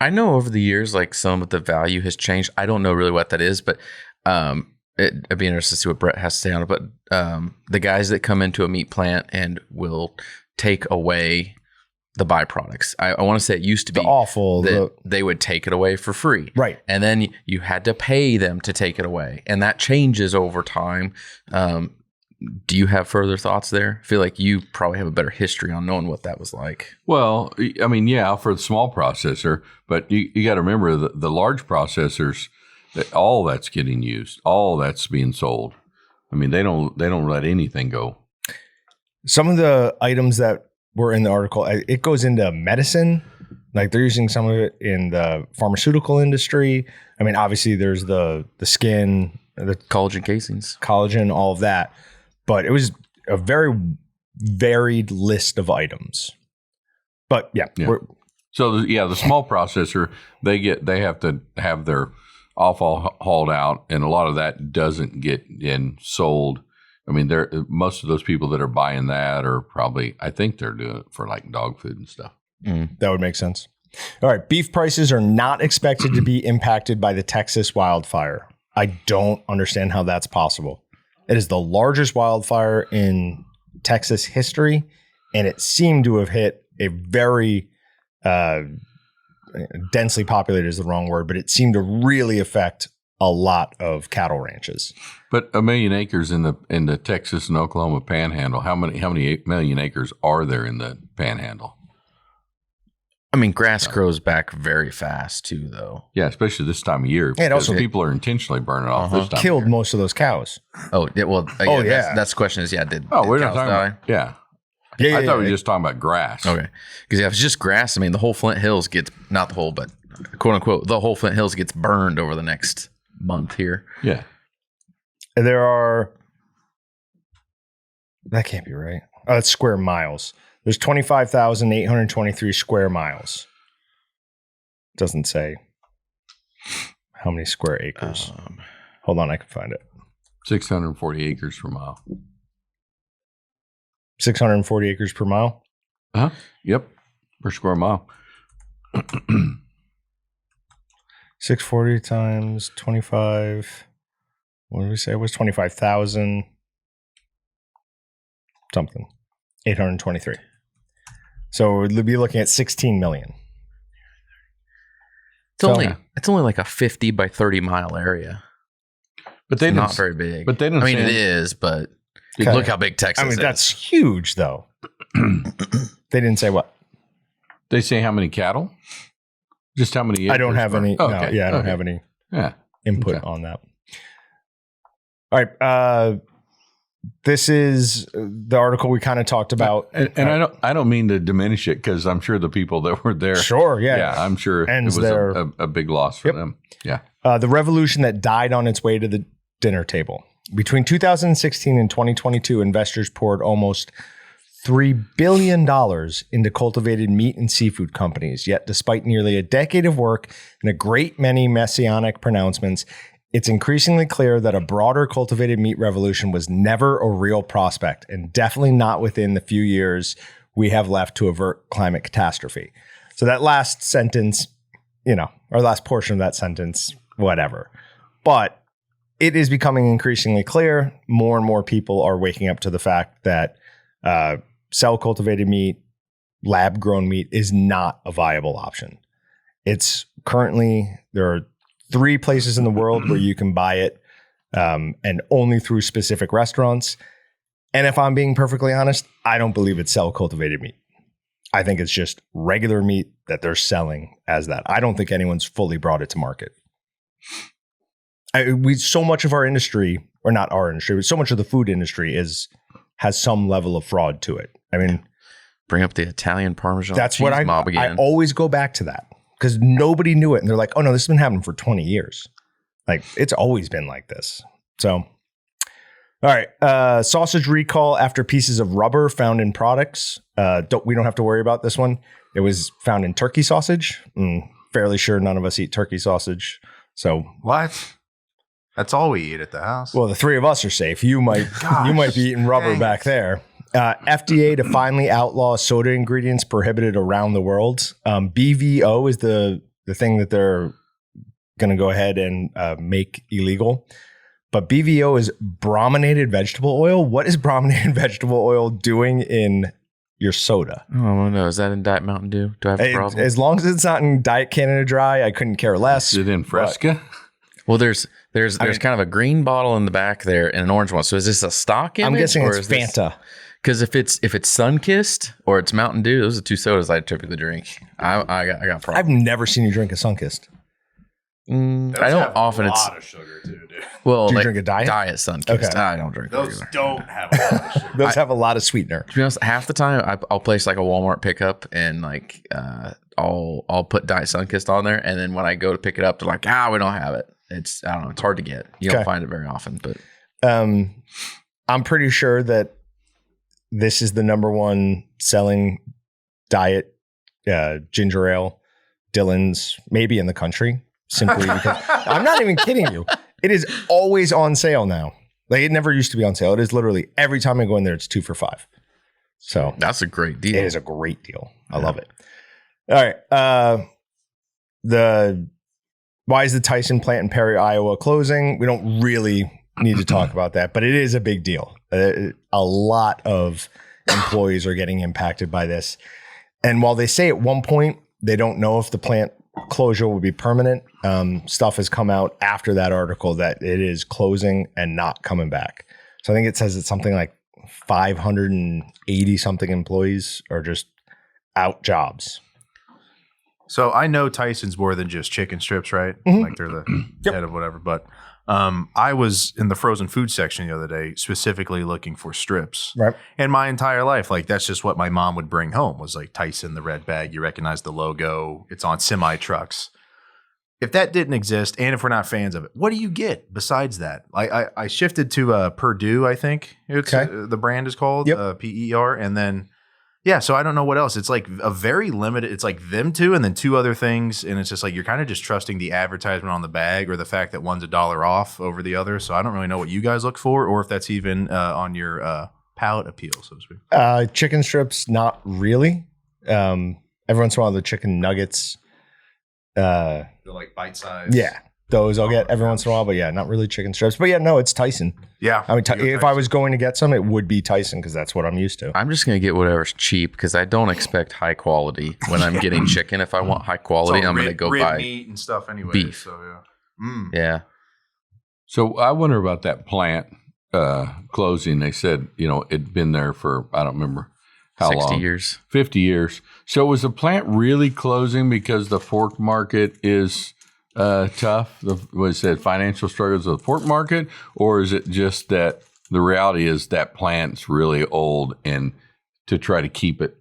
I know over the years, like some of the value has changed. I don't know really what that is, but it'd be interesting to see what Brett has to say on it. But the guys that come into a meat plant and will take away the byproducts. I want to say it used to be that they would take it away for free. Right. And then you had to pay them to take it away. And that changes over time. Do you have further thoughts there? I feel like you probably have a better history on knowing what that was like. Well, I mean, yeah, for the small processor, but you got to remember the large processors, all that's getting used, all that's being sold. I mean, they don't let anything go. Some of the items that were in the article, it goes into medicine. Like they're using some of it in the pharmaceutical industry. I mean, obviously there's the skin, the collagen casings, all of that. But it was a very varied list of items. But yeah. So the small processor, they have to have their offal hauled out, and a lot of that doesn't get sold. I mean, most of those people that are buying that are probably, I think they're doing it for like dog food and stuff. That would make sense. All right. Beef prices are not expected to be impacted by the Texas wildfire. I don't understand how that's possible. It is the largest wildfire in Texas history, and it seemed to have hit a very densely populated is the wrong word, but it seemed to really affect a lot of cattle ranches. But 1 million acres in the Texas and Oklahoma Panhandle. How many 8 million acres are there in the Panhandle? I mean, grass grows back very fast too, though. Yeah, especially this time of year. And also, people are intentionally burning off this time. Killed of year. most of those cows. Oh, yeah, well, that's the question. Is did we're not cows talking die? about, I thought we were just talking about grass. Okay, because if it's just grass, I mean, the whole Flint Hills gets not the whole, but quote unquote, the whole Flint Hills gets burned over the next month here. Yeah, there are. That can't be right. Oh, it's square miles. There's 25,823 square miles. Doesn't say how many square acres. Hold on, I can find it. 640 acres per mile. 640 acres per mile? Yep, per square mile. 640 times 25. What did we say? It was 25,000 something. 823. So we'd be looking at 16 million. It's only like a 50 by 30 mile area. But they not very big. But they don't. I mean, it is, but look how big Texas is. I mean, that's huge, though. They didn't say what. They say how many cattle? Just how many? I don't have any. Okay. No, I don't have any input on that. All right. This is the article we kind of talked about, and I don't mean to diminish it because I'm sure the people that were there. Sure, I'm sure it was a big loss for them. Yeah, the revolution that died on its way to the dinner table. Between 2016 and 2022, investors poured almost $3 billion into cultivated meat and seafood companies. Yet, despite nearly a decade of work and a great many messianic pronouncements, it's increasingly clear that a broader cultivated meat revolution was never a real prospect, and definitely not within the few years we have left to avert climate catastrophe. So that last sentence, or last portion of that sentence, whatever. But it is becoming increasingly clear. More and more people are waking up to the fact that cell cultivated meat, lab grown meat is not a viable option. It's currently, there are 3 places in the world where you can buy it, and only through specific restaurants. And if I'm being perfectly honest, I don't believe it's cell cultivated meat. I think it's just regular meat that they're selling as that. I don't think anyone's fully brought it to market. So much of our industry, or not our industry, but so much of the food industry has some level of fraud to it. I mean, bring up the Italian Parmesan. That's what I always go back to that. Because nobody knew it. And they're like, oh, no, this has been happening for 20 years. Like, it's always been like this. So, all right. Sausage recall after pieces of rubber found in products. We don't have to worry about this one. It was found in turkey sausage. Fairly sure none of us eat turkey sausage. So what? That's all we eat at the house. Well, the 3 of us are safe. You might be eating rubber back there. FDA to finally outlaw soda ingredients prohibited around the world. BVO is the thing that they're going to go ahead and make illegal. But BVO is brominated vegetable oil. What is brominated vegetable oil doing in your soda? Oh, no. Is that in Diet Mountain Dew? Do I have a problem? As long as it's not in Diet Canada Dry, I couldn't care less. Is it in Fresca? Well, there's There's kind of a green bottle in the back there and an orange one. So is this a stock image? I'm guessing it's Fanta. Because if it's Sunkist or it's Mountain Dew, those are the two sodas I typically drink. I got problems. I've never seen you drink a Sunkist. I don't often. It's a lot of sugar too, dude. Well, do you drink a diet? Diet Sunkist. Okay. I don't drink Those regular. don't have a lot of sugar. Those have a lot of sweetener. To be honest, half the time I'll place like a Walmart pickup and like I'll put Diet Sunkist on there, and then when I go to pick it up, they're like, we don't have it. It's I don't know. It's hard to get. You don't find it very often, but I'm pretty sure that this is the number one selling diet ginger ale, Dillon's, maybe in the country. Simply because I'm not even kidding you. It is always on sale now. Like it never used to be on sale. It is literally every time I go in there, it's 2 for $5. So that's a great deal. It is a great deal. I love it. All right. Why is the Tyson plant in Perry, Iowa closing? We don't really need to talk about that, but it is a big deal. A lot of employees are getting impacted by this. And while they say at one point they don't know if the plant closure will be permanent, stuff has come out after that article that it is closing and not coming back. So I think it says it's something like 580 something employees are just out jobs. So I know Tyson's more than just chicken strips, right? Mm-hmm. Like they're the head of whatever. But I was in the frozen food section the other day, specifically looking for strips. Right. And my entire life, like that's just what my mom would bring home was like Tyson, the red bag. You recognize the logo. It's on semi trucks. If that didn't exist, and if we're not fans of it, what do you get besides that? I shifted to Purdue, I think it's the brand is called PER, and then. Yeah, so I don't know what else. It's like a very limited, it's like them two and then 2 other things. And it's just like you're kind of just trusting the advertisement on the bag or the fact that one's $1 off over the other. So I don't really know what you guys look for or if that's even on your palate appeal, so to speak. Chicken strips, not really. Every once in a while, the chicken nuggets. They're like bite size. Yeah, those I'll get every once in a while. But yeah, not really chicken strips. But yeah, no, it's Tyson. Yeah. I mean, if I was going to get some, it would be Tyson because that's what I'm used to. I'm just going to get whatever's cheap because I don't expect high quality when I'm getting chicken. If I want high quality, I'm going to go buy meat and stuff anyway. Beef. So yeah. So I wonder about that plant closing. They said, it'd been there for, I don't remember how 60 long. years. 50 years. So was the plant really closing because the pork market is tough? Was it financial struggles of the pork market, or is it just that the reality is that plant's really old and to try to keep it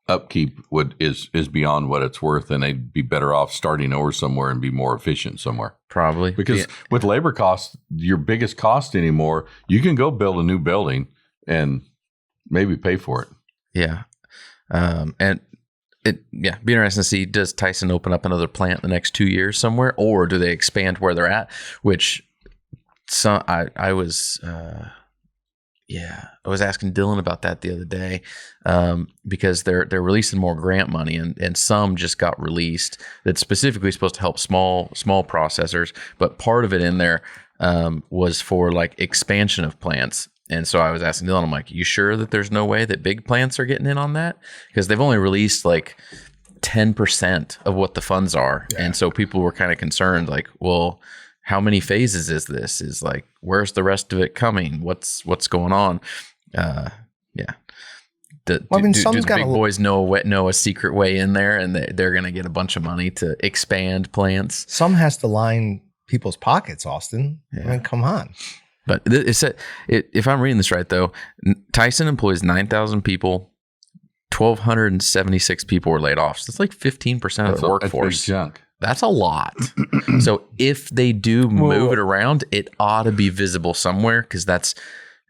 upkeep is beyond what it's worth, and they'd be better off starting over somewhere and be more efficient somewhere? Probably because with labor costs, your biggest cost anymore, you can go build a new building and maybe pay for it. Yeah, and. Be interesting to see, does Tyson open up another plant the next 2 years somewhere, or do they expand where they're at? Which I was asking Dylan about that the other day because they're releasing more grant money and some just got released that's specifically supposed to help small processors, but part of it in there was for like expansion of plants. And so I was asking Dylan, I'm like, you sure that there's no way that big plants are getting in on that? Because they've only released like 10% of what the funds are. Yeah. And so people were kind of concerned, like, well, how many phases is this? Is like, where's the rest of it coming? What's going on? Do the big boys know a secret way in there and they're going to get a bunch of money to expand plants? Some has to line people's pockets, Austin. Yeah. I mean, come on. But it said, if I'm reading this right, though, Tyson employs 9,000 people. 1,276 people were laid off. So that's like 15% of the workforce. That's a big chunk. That's a lot. So if they do move it around, it ought to be visible somewhere because that's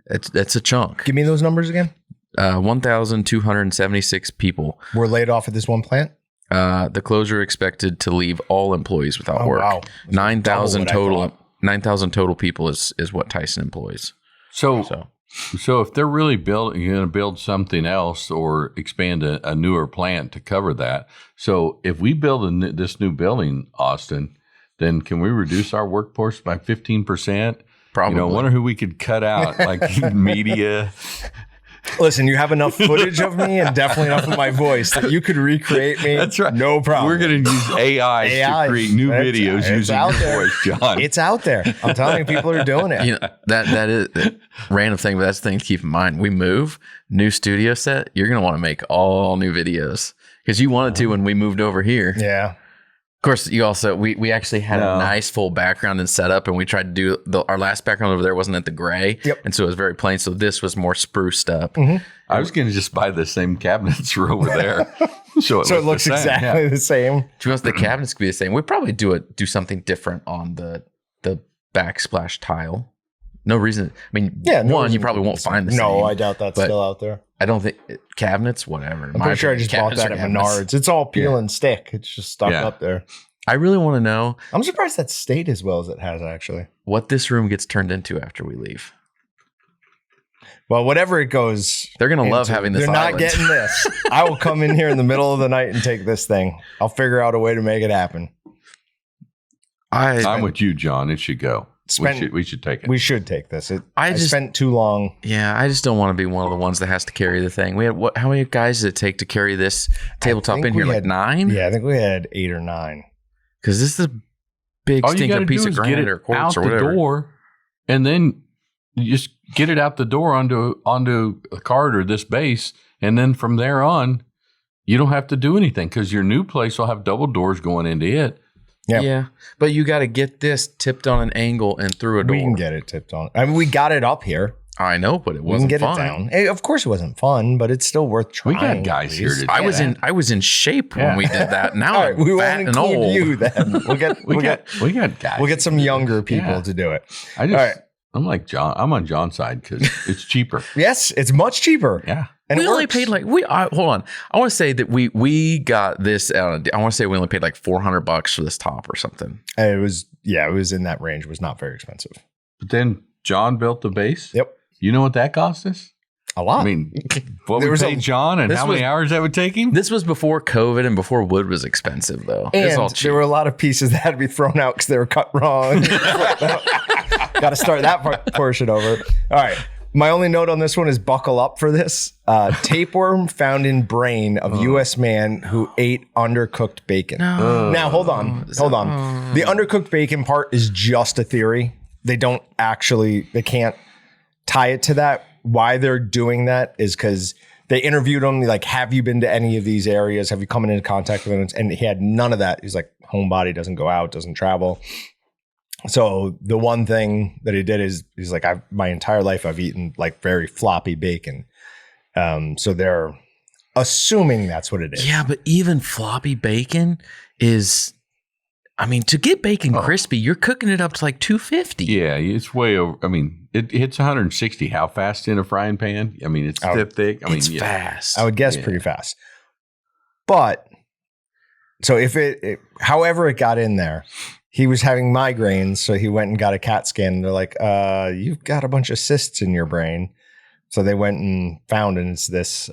a chunk. Give me those numbers again. 1,276 people were laid off at this one plant. The closure expected to leave all employees without work. Wow. 9,000 total. 9,000 total people is what Tyson employs. So if they're really going to build something else or expand a newer plant to cover that. So if we build this new building, Austin, then can we reduce our workforce by 15%? Probably. I wonder who we could cut out, like media. Listen, you have enough footage of me and definitely enough of my voice that you could recreate me. That's right. No problem. We're going to use AI to create new videos using your voice, John. It's out there. I'm telling you, people are doing it. You know, that is a random thing, but that's the thing to keep in mind. We move, new studio set, you're going to want to make all new videos because you wanted to when we moved over here. Yeah. Of course, you also we actually had a nice full background and setup, and we tried to do our last background over there wasn't at the gray, and so it was very plain. So this was more spruced up. I was going to just buy the same cabinets for over there, so it looks exactly the same. To us, the cabinets could be the same. We'd probably do something different on the backsplash tile. No reason. I mean, you probably won't find the same. No, I doubt that's still out there. I don't think cabinets, whatever. I'm pretty sure I just bought that at Menards. It's all peel and stick. It's just stuck up there. I really want to know. I'm surprised that stayed as well as it has, actually. What this room gets turned into after we leave. Well, whatever it goes. They're going to love having this. They're not getting this. I will come in here in the middle of the night and take this thing. I'll figure out a way to make it happen. I'm with you, John. It should go. We should take it. We should take this. I spent too long. Yeah, I just don't want to be one of the ones that has to carry the thing. We had how many guys did it take to carry this tabletop in here? Like 9? Yeah, I think we had 8 or 9. Because this is a big stinking piece of granite or quartz or whatever. Out the door, and then you just get it out the door onto a cart or this base, and then from there on, you don't have to do anything because your new place will have double doors going into it. Yeah, but you got to get this tipped on an angle and through a door. We can get it tipped on. I mean, we got it up here. I know, but it wasn't fun. We can get it down. Of course, it wasn't fun, but it's still worth trying. We got guys here today. I was in shape when we did that. Now I'm we fat won't and include old. you then. We got guys. We'll get some younger people to do it. I'm like John. I'm on John's side because it's cheaper. Yes, it's much cheaper. Yeah. And we only paid hold on. I want to say that we got this out. I want to say we only paid like $400 for this top or something. It was in that range. It was not very expensive. But then John built the base. Yep. You know what that cost us? A lot. I mean, what we paid John and how many hours that would take him? This was before COVID and before wood was expensive, though. And there were a lot of pieces that had to be thrown out because they were cut wrong. Got to start that portion over. All right. My only note on this one is buckle up for this. Tapeworm found in brain of U.S. man who ate undercooked bacon. No. Now, hold on. The undercooked bacon part is just a theory. They can't tie it to that. Why they're doing that is because they interviewed him. Like, have you been to any of these areas? Have you come into contact with him? And he had none of that. He's like, homebody, doesn't go out, doesn't travel. So the one thing that he did is he's like, my entire life I've eaten like very floppy bacon. So they're assuming that's what it is. Yeah, but even floppy bacon is, I mean, to get bacon crispy, you're cooking it up to like 250. Yeah, it's way over. I mean, it hits 160. How fast in a frying pan? I mean, it's thick. I mean, it's fast. I would guess pretty fast. But so if however it got in there, he was having migraines, so he went and got a CAT scan. And they're like, you've got a bunch of cysts in your brain. So they went and found, and it's this,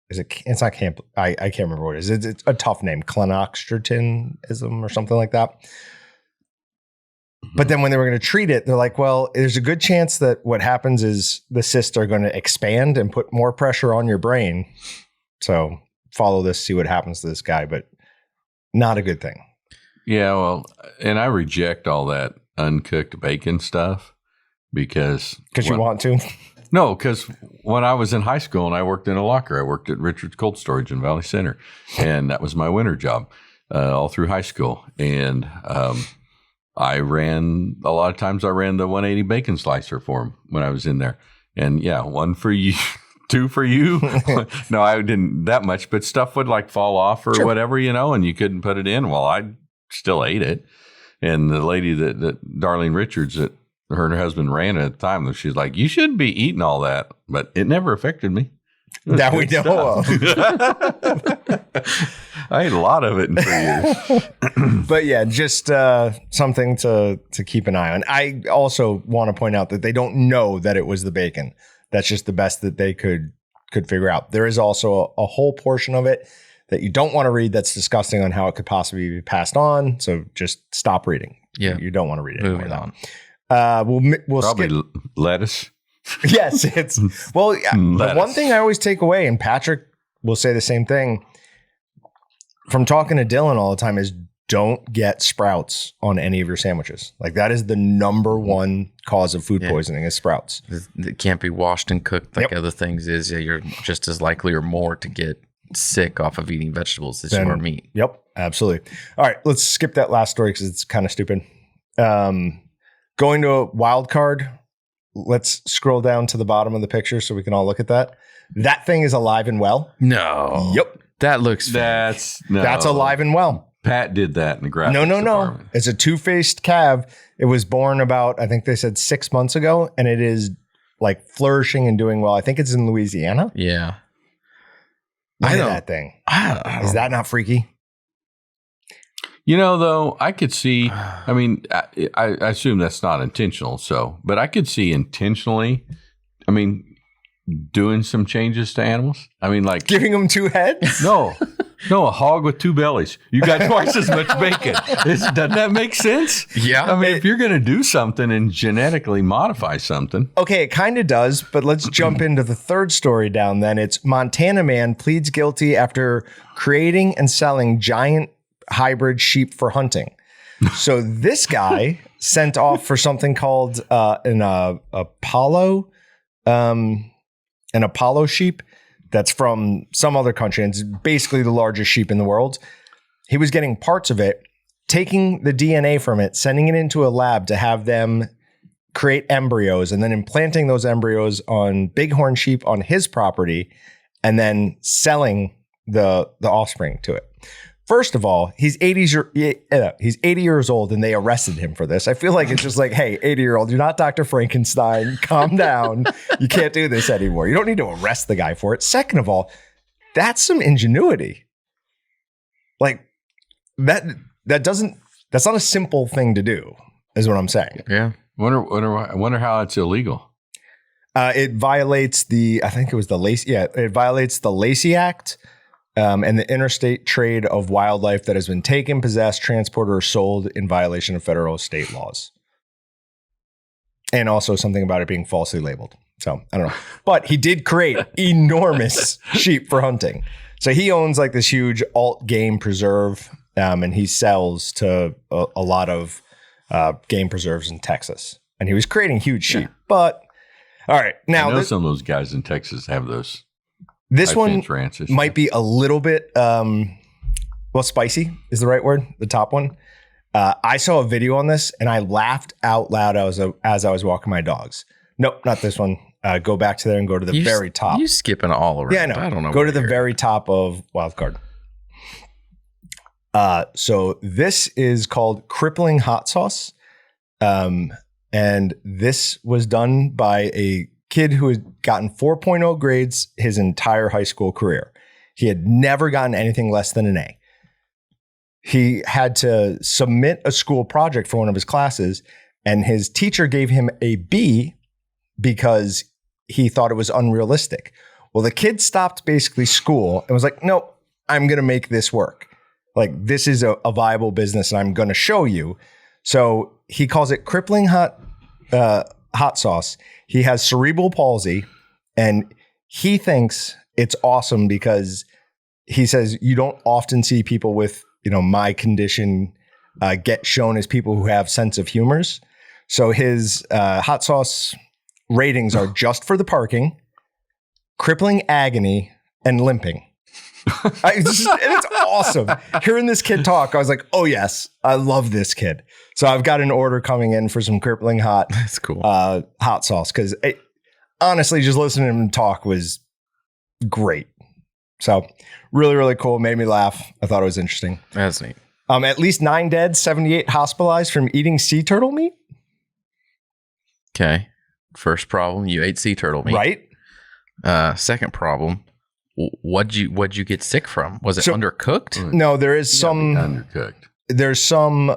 it's not camp. I can't remember what it is. It's a tough name, clenoxtritinism or something like that. But then when they were going to treat it, they're like, well, there's a good chance that what happens is the cysts are going to expand and put more pressure on your brain. So follow this, see what happens to this guy, but not a good thing. Yeah, well, and I reject all that uncooked bacon stuff because you want to? No, because when I was in high school and I worked in a locker, I worked at Richard's Cold Storage in Valley Center, and that was my winter job all through high school. And I ran the 180 bacon slicer for him when I was in there. And yeah, 1 for you. 2 for you. No, I didn't that much, but stuff would like fall off or whatever, and you couldn't put it in. Well, I still ate it. And the lady that Darlene Richards, that her and her husband ran at the time, she's like, you shouldn't be eating all that. But it never affected me. That we know of. I ate a lot of it for years. But yeah, just something to keep an eye on. I also want to point out that they don't know that it was the bacon. That's just the best that they could figure out. There is also a whole portion of it that you don't want to read that's disgusting on how it could possibly be passed on. So just stop reading. Yeah. You don't want to read it. Moving on. We'll probably skip. lettuce. Yes, it's the one thing I always take away, and Patrick will say the same thing from talking to Dylan all the time, is don't get sprouts on any of your sandwiches. Like that is the number one cause of food poisoning is sprouts. It can't be washed and cooked like other things is. You're just as likely or more to get sick off of eating vegetables as you are meat. Yep, absolutely. All right, let's skip that last story because it's kind of stupid. Going to a wild card. Let's scroll down to the bottom of the picture so we can all look at that. That thing is alive and well. No. Yep. That looks That's alive and well. Pat did that in the graphics department. It's a two-faced calf. It was born about, I think they said 6 months ago, and it is like flourishing and doing well. I think it's in Louisiana. Yeah. Look at that thing. Is that not freaky? You know, though, I could see, I mean, I assume that's not intentional, but I could see intentionally, doing some changes to animals. I mean, like giving them two heads? No, a hog with two bellies. You got twice as much bacon. Doesn't that make sense? Yeah. I mean, if you're going to do something and genetically modify something. Okay, it kind of does, but let's jump into the third story down then. It's Montana man pleads guilty after creating and selling giant hybrid sheep for hunting. So this guy sent off for something called an Apollo sheep that's from some other country. And it's basically the largest sheep in the world. He was getting parts of it, taking the DNA from it, sending it into a lab to have them create embryos, and then implanting those embryos on bighorn sheep on his property, and then selling the offspring to it. First of all, he's 80 years old, and they arrested him for this. I feel like it's just like, hey, 80-year-old, you're not Dr. Frankenstein. Calm down. You can't do this anymore. You don't need to arrest the guy for it. Second of all, that's some ingenuity. Like that's not a simple thing to do, is what I'm saying. Yeah. I wonder how it's illegal. It violates it violates the Lacey Act. And the interstate trade of wildlife that has been taken, possessed, transported, or sold in violation of federal or state laws. And also something about it being falsely labeled. So I don't know. But he did create enormous sheep for hunting. So he owns like this huge alt game preserve, and he sells to a lot of game preserves in Texas. And he was creating huge sheep. Yeah. But all right, now I know some of those guys in Texas have those. This one might be a little bit, spicy is the right word, the top one. I saw a video on this, and I laughed out loud as I was walking my dogs. Nope, not this one. Go back to there and go to the very top. You skipping all around. Yeah, I know. I don't know. Go to the very top of Wildcard. So this is called crippling hot sauce. And this was done by a kid who had gotten 4.0 grades his entire high school career. He had never gotten anything less than an A. He had to submit a school project for one of his classes, and his teacher gave him a B because he thought it was unrealistic. Well, the kid stopped basically school and was like, nope, I'm going to make this work. Like, this is a viable business, and I'm going to show you. So he calls it crippling hot sauce. He has cerebral palsy, and he thinks it's awesome because he says you don't often see people with, my condition get shown as people who have sense of humors. So his hot sauce ratings are just for the parking, crippling agony, and limping. It's awesome. Hearing this kid talk, I was like, oh yes, I love this kid. So I've got an order coming in for some crippling hot. That's cool. Hot sauce, because honestly, just listening to him talk was great. So really, really cool. Made me laugh. I thought it was interesting. That's neat. At least 9 dead, 78 hospitalized from eating sea turtle meat. Okay. First problem, you ate sea turtle meat. Right. Second problem, what'd you get sick from? Was it undercooked? No, there is some undercooked. There's some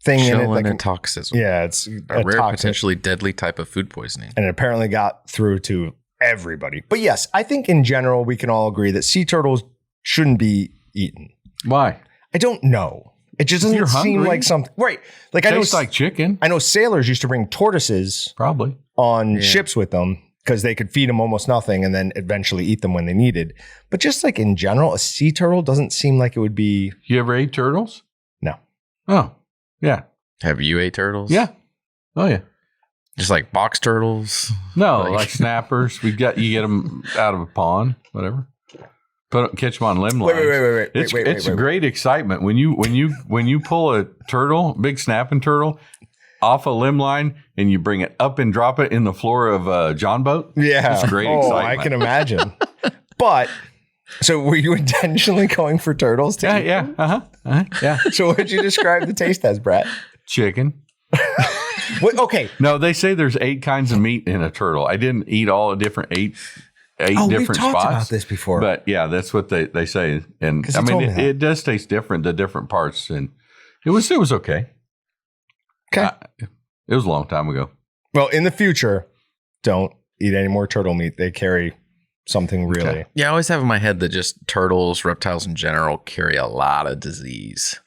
thing in it like intoxicism. Yeah, it's a rare, toxic, potentially deadly type of food poisoning. And it apparently got through to everybody. But yes, I think in general we can all agree that sea turtles shouldn't be eaten. Why? I don't know. It just doesn't seem like something. Right. Like tastes like chicken. I know sailors used to bring tortoises probably on ships with them because they could feed them almost nothing and then eventually eat them when they needed. But just like in general, a sea turtle doesn't seem like it would be. You ever ate turtles? No. Oh, yeah. Have you ate turtles? Yeah. Oh, yeah. Just like box turtles? No, like snappers. You get them out of a pond, whatever. Catch them on limb lines. Wait. It's great excitement when you pull a turtle, big snapping turtle, off a limb line and you bring it up and drop it in the floor of a John boat. Yeah, it's great excitement. I can imagine. But so were you intentionally going for turtles? Yeah. Yeah. So what did you describe the taste as, Brett? Chicken. Okay. No, they say there's 8 kinds of meat in a turtle. I didn't eat all the different eight different we've talked spots about this before. But yeah, that's what they say. And I mean, it does taste different, the different parts. And it was okay. Okay. It was a long time ago. Well, in the future, don't eat any more turtle meat. They carry something really. Okay. Yeah, I always have in my head that just turtles, reptiles in general, carry a lot of disease.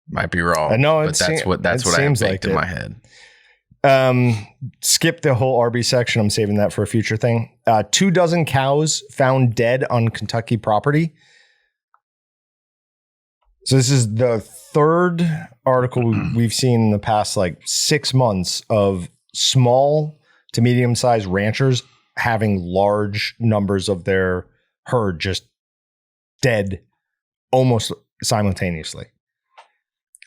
Might be wrong. I know, but that's what I have baked in my head. Skip the whole RB section. I'm saving that for a future thing. 24 cows found dead on Kentucky property. So this is the third article we've seen in the past 6 months of small to medium-sized ranchers having large numbers of their herd just dead almost simultaneously.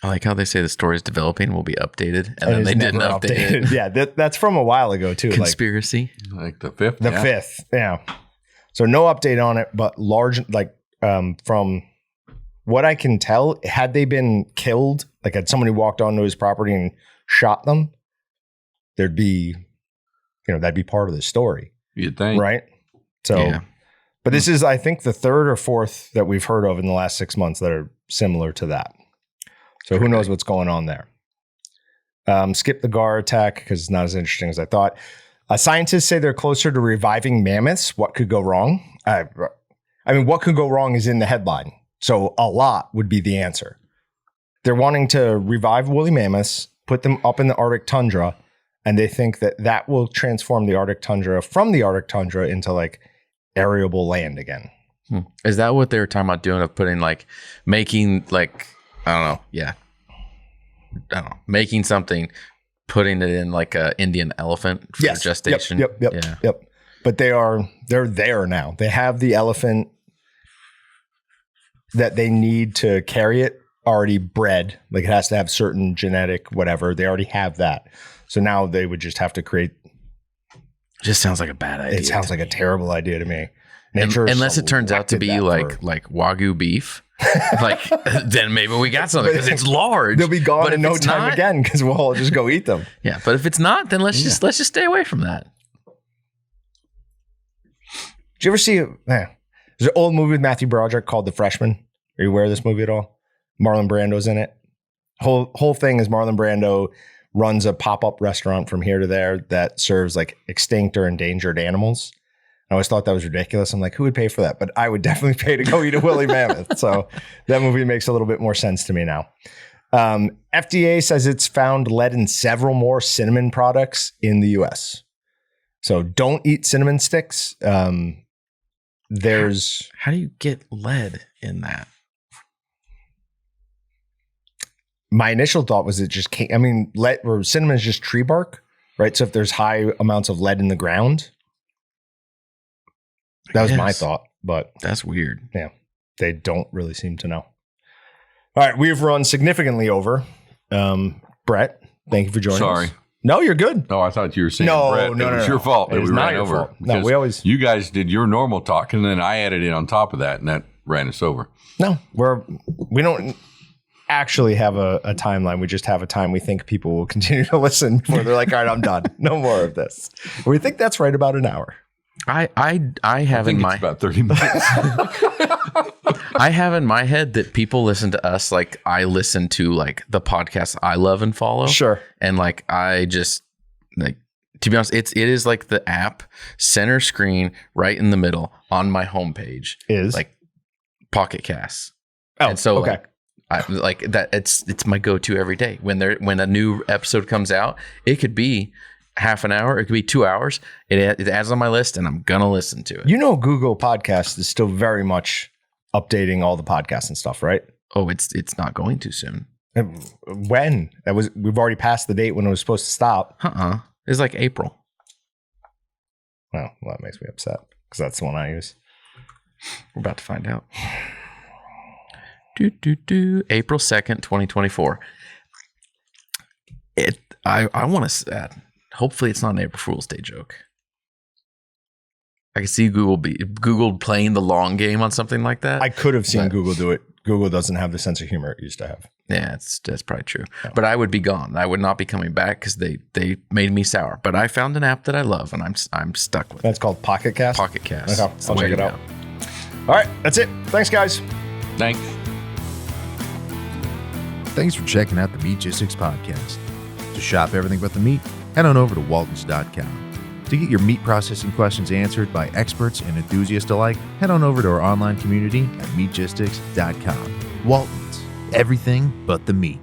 I like how they say the story is developing, will be updated, and then they didn't update it. Yeah, that's from a while ago, too. Conspiracy. Like the 5th? The 5th, yeah. So no update on it, but large, from what I can tell, had they been killed, had somebody walked onto his property and shot them, there'd be, that'd be part of the story. You'd think. Right? So, yeah. But this is, I think, the 3rd or 4th that we've heard of in the last 6 months that are similar to that. So who knows what's going on there? Skip the GAR attack because it's not as interesting as I thought. Scientists say they're closer to reviving mammoths. What could go wrong? What could go wrong is in the headline. So a lot would be the answer. They're wanting to revive woolly mammoths, put them up in the Arctic tundra, and they think that will transform the Arctic tundra from the Arctic tundra into arable land again. Is that what they were talking about doing, of putting making I don't know. Yeah. I don't know. Making something, putting it in a Indian elephant for gestation. Yep. But they're there now. They have the elephant that they need to carry it already bred. It has to have certain genetic whatever. They already have that. So now they would just have to create. Just sounds like a bad idea. It sounds like a terrible idea to me. Unless it turns out to be like Wagyu beef. Then maybe we got something because it's large. They'll be gone in no time again because we'll all just go eat them. Yeah, but if it's not, then let's just stay away from that. Did you ever see there's an old movie with Matthew Broderick called The Freshman? Are you aware of this movie at all? Marlon Brando's in it. Whole thing is Marlon Brando runs a pop-up restaurant from here to there that serves extinct or endangered animals. I always thought that was ridiculous. I'm like, who would pay for that? But I would definitely pay to go eat a woolly mammoth. So that movie makes a little bit more sense to me now. FDA says it's found lead in several more cinnamon products in the U.S. So don't eat cinnamon sticks. How do you get lead in that? My initial thought was it just can't. Lead or cinnamon is just tree bark, right? So if there's high amounts of lead in the ground. That was my thought, but that's weird. Yeah, they don't really seem to know. All right, we've run significantly over. Brett, thank you for joining us. Sorry. No, you're good. Oh, I thought you were saying, Brett, it was your fault that we ran over. No, we always. You guys did your normal talk, and then I added it on top of that, and that ran us over. No, we don't actually have a timeline. We just have a time we think people will continue to listen before they're like, all right, I'm done. No more of this. We think that's right about an hour. I have in my about 30 minutes. I have in my head that people listen to us like I listen to the podcasts I love and follow. Sure. And I just to be honest, it is the app center screen right in the middle on my homepage is Pocket Casts. Oh, and so okay. I like that. It's my go-to every day. When a new episode comes out, it could be half an hour, it could be 2 hours. It adds on my list, and I'm gonna listen to it. Google Podcasts is still very much updating all the podcasts and stuff, right? Oh, it's not going to soon. When? We've already passed the date when it was supposed to stop. It's like April. Well, that makes me upset because that's the one I use. We're about to find out. April 2nd, 2024. I want to. Hopefully, it's not an April Fool's Day joke. I can see Google playing the long game on something like that. I could have seen Google do it. Google doesn't have the sense of humor it used to have. Yeah, that's probably true. No. But I would be gone. I would not be coming back because they made me sour. But I found an app that I love, and I'm stuck with. That's called Pocket Cast. Pocket Cast. Okay, I'll check it out. All right, that's it. Thanks, guys. Thanks. Thanks for checking out the Meatgistics podcast. To shop everything but the meat, head on over to waltons.com. To get your meat processing questions answered by experts and enthusiasts alike, head on over to our online community at meatgistics.com. Waltons, everything but the meat.